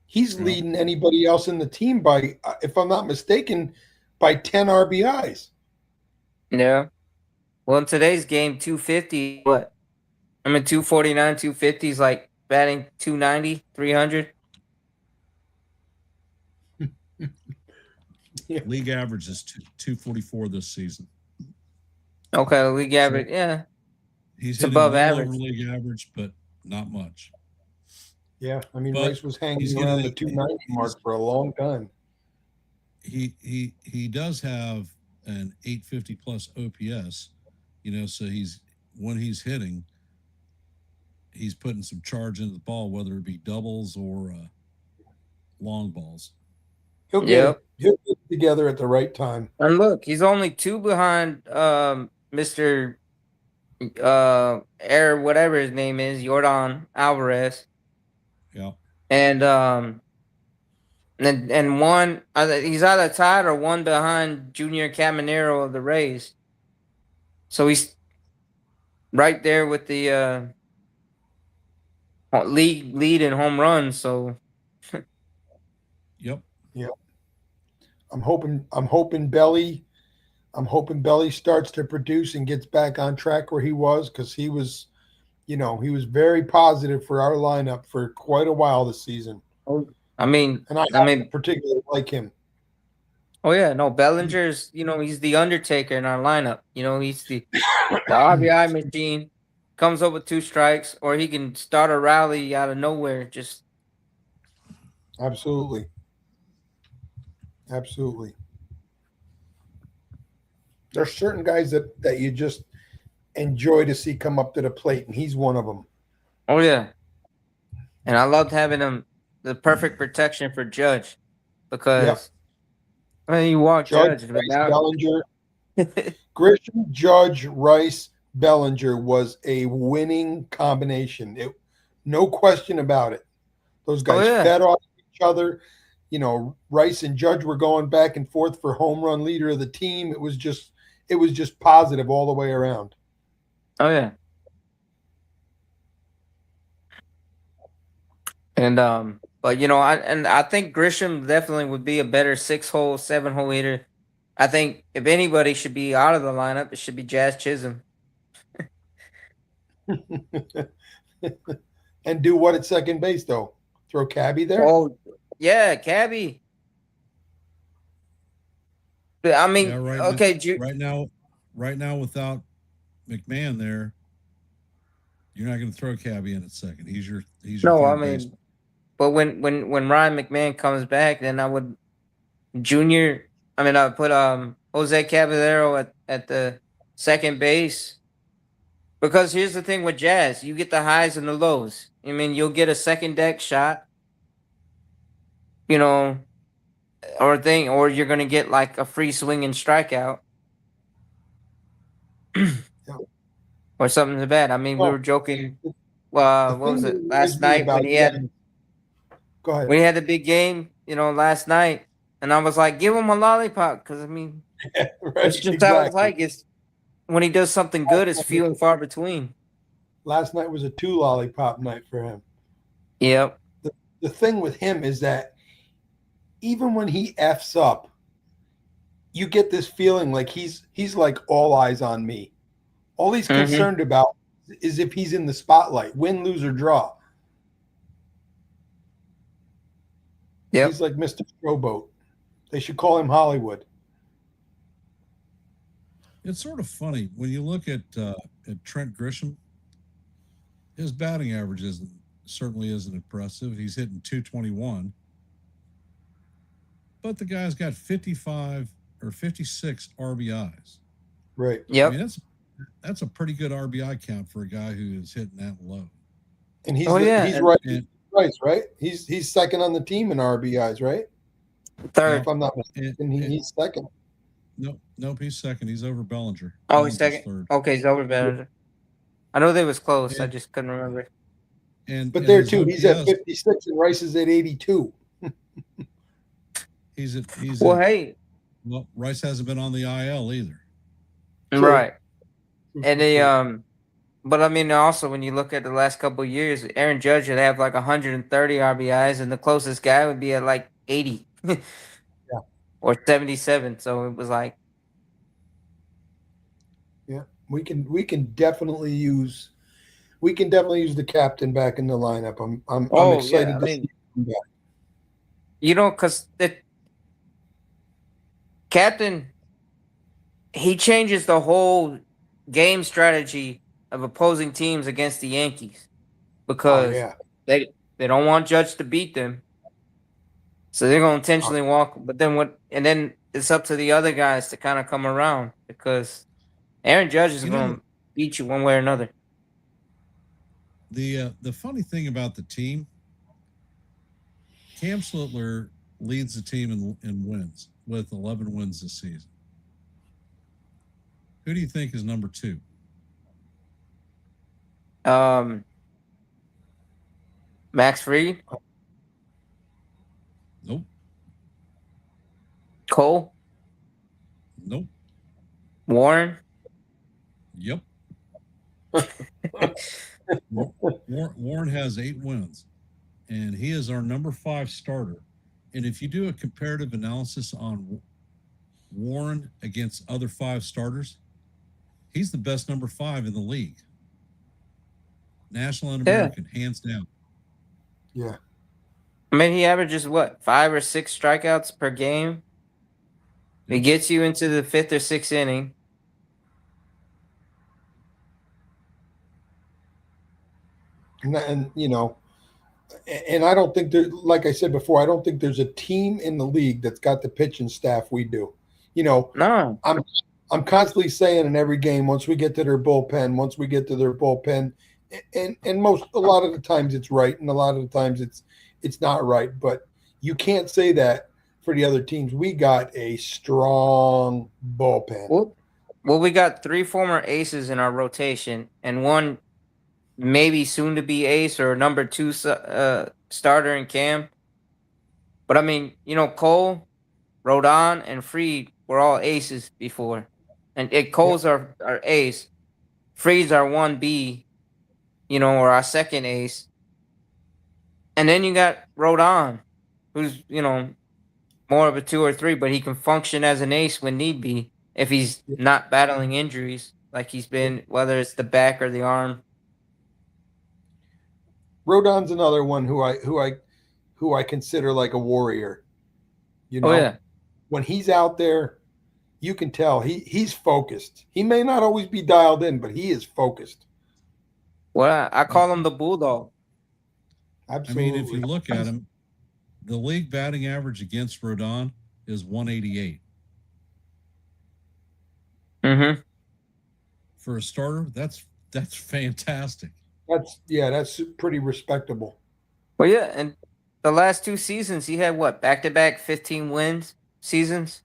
He's leading anybody else in the team by, if I'm not mistaken, by 10 RBIs. Yeah. Well, in today's game, 250, 249, 250 is like batting 290, 300. League average is 244 this season. Okay, league average, yeah. He's above average. Over league average, but not much. Yeah, Rice was hanging around the 290 mark for a long time. He does have an 850 plus OPS, so when he's hitting, he's putting some charge into the ball, whether it be doubles or long balls. He'll get it together at the right time. And look, he's only 2 behind Mr. Air, whatever his name is, Yordan Alvarez. Yeah. And one, he's either tied or one behind Junior Caminero of the Rays. So he's right there with the lead in home runs. So. Yep. I'm hoping Belly starts to produce and gets back on track where he was, because he was very positive for our lineup for quite a while this season. I particularly like him. Oh yeah, no, Bellinger's, he's the Undertaker in our lineup. He's the RBI machine. Comes up with 2 strikes, or he can start a rally out of nowhere. Just absolutely. There's certain guys that you just enjoy to see come up to the plate, and he's one of them. Oh yeah, and I loved having him the perfect protection for Judge, because you walk Judge Rice, Bellinger, Grisham, Judge, Rice, Bellinger was a winning combination. No question about it. Those guys fed off each other. Rice and Judge were going back and forth for home run leader of the team. It was just positive all the way around. Oh yeah. And but I think Grisham definitely would be a better 6-hole, 7-hole hitter. I think if anybody should be out of the lineup, it should be Jazz Chisholm. And do what at second base though? Throw Cabby there? Oh yeah, Cabby. I mean, right now without McMahon there, you're not going to throw Cabby in at second. He's your baseman. But when Ryan McMahon comes back, then I would I would put Jose Caballero at the second base. Because here's the thing with Jazz, you get the highs and the lows. I mean, you'll get a second deck shot, you know, or you're gonna get like a free swing and strikeout, Yeah. or something bad. I mean, we Well, were joking. the What thing was that it last annoys me night about Jazz, go ahead. when he had the big game? Last night, and I was like, give him a lollipop, because I mean, Right, it's just how it's exactly. like. It's when he does something good, it's few and far between. Last night was a 2 lollipop night for him. Yep. The thing with him is that even when he F's up, you get this feeling like he's like all eyes on me. All he's Mm-hmm. concerned about is if he's in the spotlight, win, lose, or draw. Yep. He's like Mr. Showboat. They should call him Hollywood. It's sort of funny when you look at Trent Grisham. His batting average certainly isn't impressive. He's hitting 221, but the guy's got 55 or 56 RBIs. Right. Yep. I mean, that's a pretty good RBI count for a guy who is hitting that low. And he's and, right. And, Right. He's second on the team in RBIs, right? third. If I'm not mistaken, he's second. Nope, he's second. He's over Bellinger. Oh, he's Bellinger's second. third. Okay, he's over Bellinger. I know they was close. I And- just couldn't remember. But there his too, he's at OPS, 56 and Rice is at 82. Hey, well, Rice hasn't been on the IL either. True. right. And but I mean, also when you look at the last couple of years, Aaron Judge would have like 130 RBIs, and the closest guy would be at like 80, or 77. So it was like, Yeah, we can definitely use the captain back in the lineup. I'm excited to see him back. Because the captain, he changes the whole game strategy of opposing teams against the Yankees, because they don't want Judge to beat them, so they're gonna intentionally walk. But then it's up to the other guys to kind of come around, because Aaron Judge is gonna beat you one way or another. The funny thing about the team, Cam Slitler leads the team in wins with 11 wins this season. Who do you think is number 2? Max Fried, Nope. Cole, Nope. Warren. Yep. Warren has 8 wins, and he is our number 5 starter. And if you do a comparative analysis on Warren against other 5 starters, he's the best number 5 in the league. National and American, hands down. Yeah. I mean, he averages what, 5 or 6 strikeouts per game. He gets you into the 5th or 6th inning. And I don't think like I said before, I don't think there's a team in the league that's got the pitching staff we do. No. I'm constantly saying in every game, once we get to their bullpen, and a lot of the times it's right, and a lot of the times it's not right. But you can't say that for the other teams. We got a strong bullpen. Well, we got 3 former aces in our rotation, and one maybe soon to be ace or number 2 starter in Cam. But I mean, Cole, Rodon, and Fried were all aces before, and Cole's our ace, Fried's our 1B, or our second ace, and then you got Rodon, who's more of a 2 or 3, but he can function as an ace when need be if he's not battling injuries like he's been, whether it's the back or the arm. Rodon's another one who I consider like a warrior. When he's out there, you can tell he's focused. He may not always be dialed in, but he is focused. Well, I call him the Bulldog. Absolutely. I mean, if you look at him, the league batting average against Rodon is 188. Mm-hmm. For a starter, that's fantastic. That's pretty respectable. Well, yeah, and the last 2 seasons he had what, back-to-back 15 wins seasons?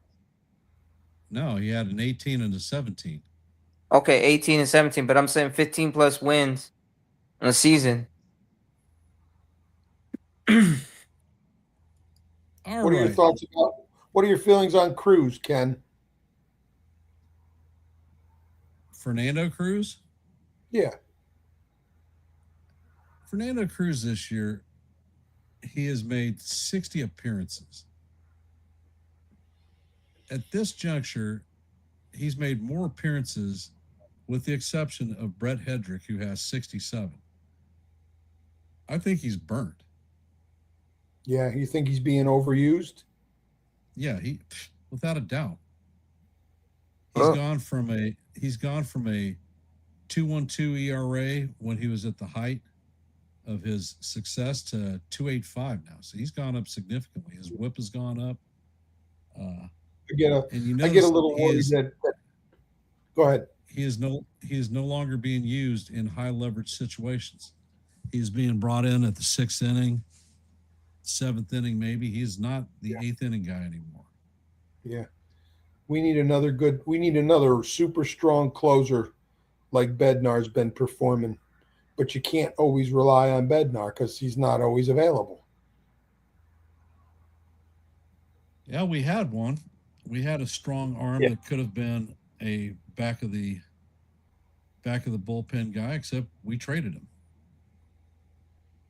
No, he had an 18 and a 17. Okay, 18 and 17, but I'm saying 15 plus wins in a season. All What are your right. thoughts about? What are your feelings on Cruz, Ken? Fernando Cruz. Yeah, Fernando Cruz this year, he has made 60 appearances. At this juncture, he's made more appearances, with the exception of Brett Hedrick, who has 67. I think he's burnt. yeah. You think he's being overused? Yeah, he, without a doubt, Well, he's gone from a 2.12 ERA when he was at the height of his success to 2.85 now. So he's gone up significantly. His whip has gone up. I get a, And you I get a notice little worried that. Go ahead. he is no longer being used in high leverage situations. He's being brought in at the 6th inning, 7th inning, maybe. He's not the 8th inning guy anymore. Yeah, we need another good. We need another super strong closer like Bednar's been performing. But you can't always rely on Bednar because he's not always available. Yeah, we had one. We had a strong arm that could have been a back of the bullpen guy, except we traded him.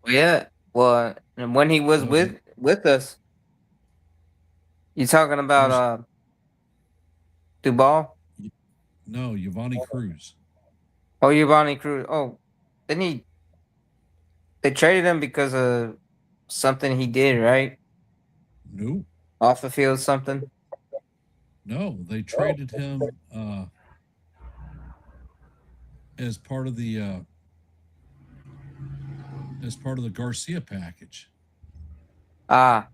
yeah. Well, and when he was So, with us, you talking about Dubal? no, Giovanni Cruz. Oh, Giovanni Cruz. Oh, didn't he? They traded him because of something he did, right? No, Off the field, something. no, they traded him as part of the Garcia package. Ah,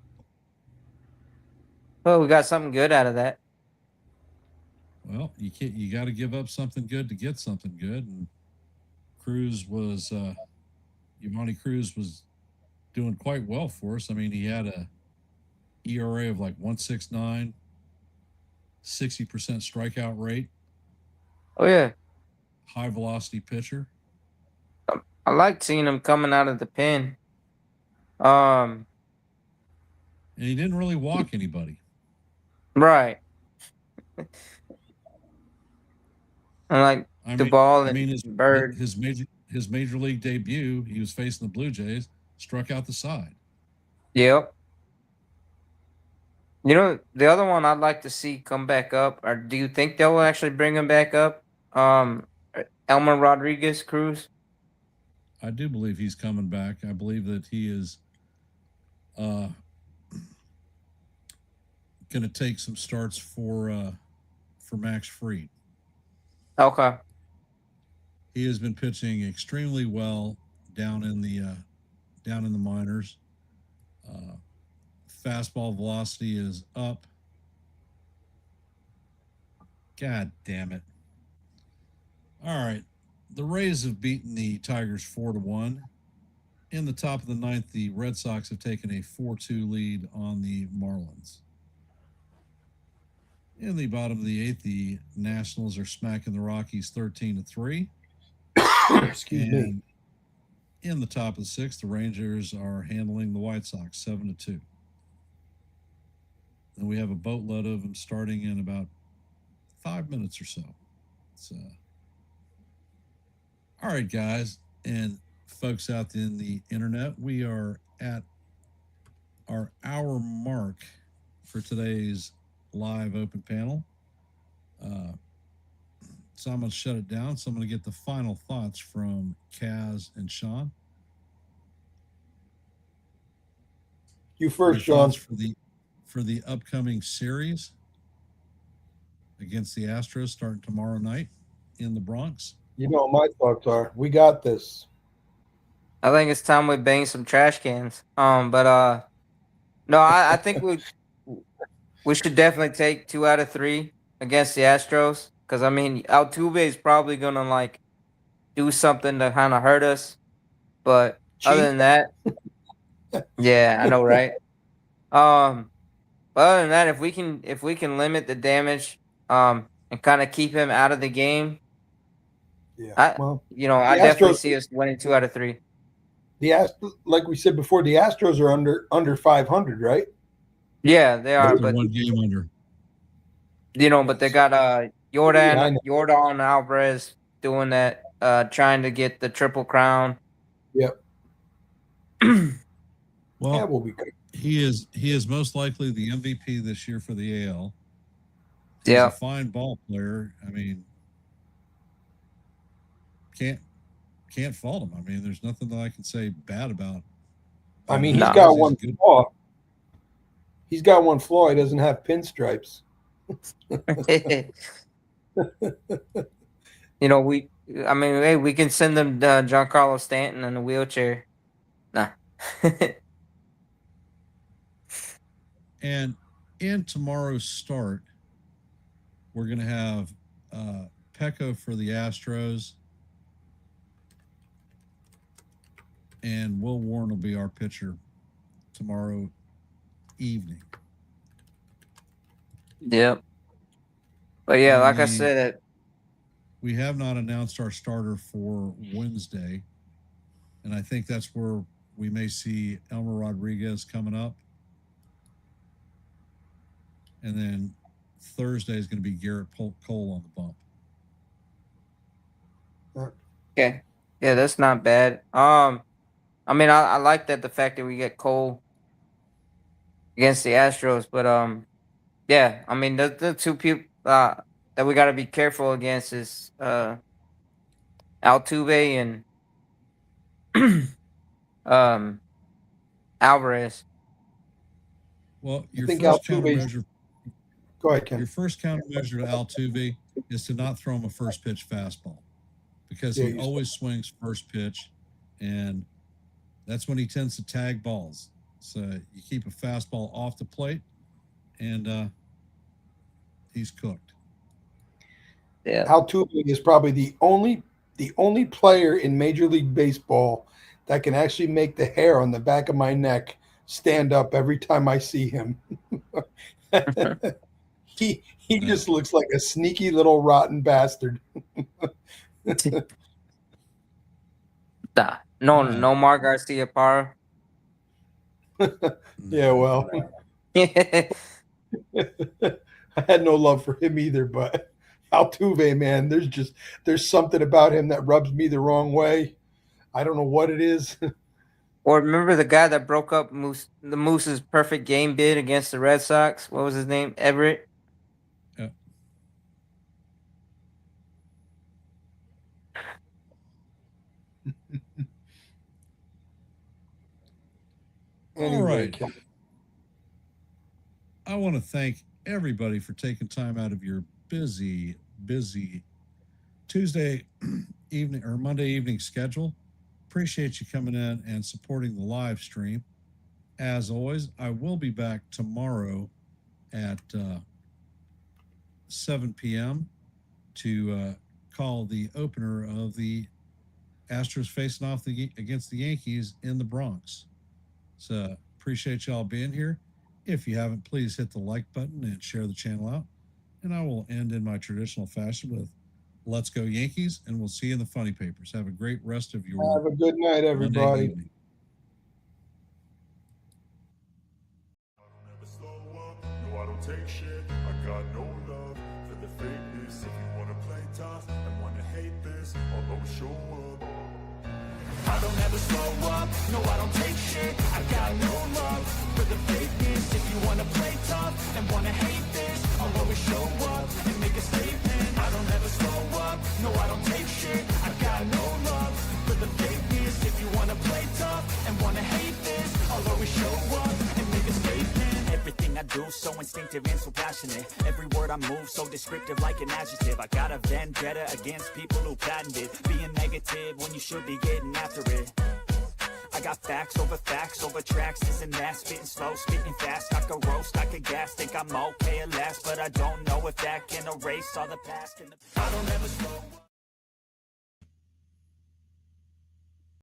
well, we got something good out of that. Well, you got to give up something good to get something good, and Giovanni Cruz was doing quite well for us. I mean, he had a ERA of like 1.69, 60% strikeout rate, Oh yeah, high velocity pitcher. I liked seeing him coming out of the pen. Um, And he didn't really walk anybody. right. I like the ball I mean and Bird. his major league debut, he was facing the Blue Jays, struck out the side. Yep. You know, the other one I'd like to see come back up, or do you think they'll actually bring him back up? Elmer Rodriguez Cruz. I do believe he's coming back. I believe that he is going to take some starts for Max Fried. Okay. He has been pitching extremely well down in the minors. Fastball velocity is up. God damn it! All right, the Rays have beaten the Tigers 4-1. In the top of the ninth, the Red Sox have taken a 4-2 lead on the Marlins. In the bottom of the eighth, the Nationals are smacking the Rockies 13-3. Excuse me. In the top of the sixth, the Rangers are handling the White Sox 7-2. And we have a boatload of them starting in about 5 minutes or so. So, all right, guys and folks out in the internet, we are at our hour mark for today's live open panel. So I'm going to shut it down. So I'm going to get the final thoughts from Kaz and Sean. You first, John. For the upcoming series against the Astros starting tomorrow night in the Bronx. You know what my thoughts are. We got this. I think it's time we bang some trash cans. But no, I think we should definitely take 2 out of 3 against the Astros, Because I mean, Altuve is probably gonna like do something to kind of hurt us. But other Cheat. than that, yeah, I know, right? But other than that, if we can limit the damage, and kind of keep him out of the game, Yeah. I Well, I the definitely Astros, see us winning 2 out of 3. like we said before, the Astros are under 500, right? Yeah, they But are. they're But one game under. but they Yes. got Yeah, I know. Jordan Alvarez doing that, trying to get the triple crown. Yep. Well, Yeah, we'll be good. he is most likely the MVP this year for the AL. He's a Yeah, fine ball player. I mean, can't fault him. I mean, there's nothing that I can say bad about. I mean, No. he's got He's one good. flaw. He's got one flaw. He doesn't have pinstripes. I mean, hey, we can send them Giancarlo Stanton in a wheelchair. Nah. And in tomorrow's start, we're going to have Pecco for the Astros, and Will Warren will be our pitcher tomorrow evening. Yep. But yeah, And like I said, we have not announced our starter for Wednesday, and I think that's where we may see Elmer Rodriguez coming up. And then Thursday is going to be Garrett Cole on the bump. okay. Yeah, that's not bad. I mean, I like that the fact that we get Cole against the Astros, but yeah, I mean the two people that we got to be careful against is Altuve and Alvarez. Well, your think first Altuve's- countermeasure, Go ahead, Ken. your first countermeasure to Altuve is to not throw him a first pitch fastball, because Yeah, he you always swings first pitch, and that's when he tends to tag balls. So you keep a fastball off the plate, and he's cooked. Yeah. Altuve is probably the only player in Major League Baseball that can actually make the hair on the back of my neck stand up every time I see him. He just looks like a sneaky little rotten bastard. No Mar Garcia Parra. Yeah, well, I had no love for him either, but Altuve, man, there's something about him that rubs me the wrong way. I don't know what it is. Or remember the guy that broke up the Moose's perfect game bid against the Red Sox? What was his name? Everett. Yeah. Anyway, All right. Ken. I want to thank everybody for taking time out of your busy Tuesday evening or Monday evening schedule. Appreciate you coming in and supporting the live stream. As always, I will be back tomorrow at 7 p.m. to call the opener of the Astros facing off against the Yankees in the Bronx. So appreciate y'all being here. If you haven't, please hit the like button and share the channel out. And I will end in my traditional fashion with "Let's go Yankees," and we'll see you in the funny papers. Have a great rest of your Have a good night, Monday everybody. evening. I don't ever slow up, no I don't take shit. I got no love for the fakeness. If you wanna play tough and wanna hate this, I'll always show up. I don't ever slow up, no I don't take shit. I got no love for the fakeness. If you wanna play tough and wanna hate this, I'll always show up and make a statement. I don't ever slow up, no I don't take shit. I got no love for the fakeness. If you wanna play tough and wanna hate this, I'll always show up and make a statement. Everything I do so instinctive and so passionate. Every word I move so descriptive like an adjective. I got a vendetta against people who patented being negative when you should be getting after it. I got facts over tracks, this and that. Spitting slow, spitting fast. I could roast, I could gas. Think I'm okay at last, but I don't know if that can erase all the past. I don't ever slow up.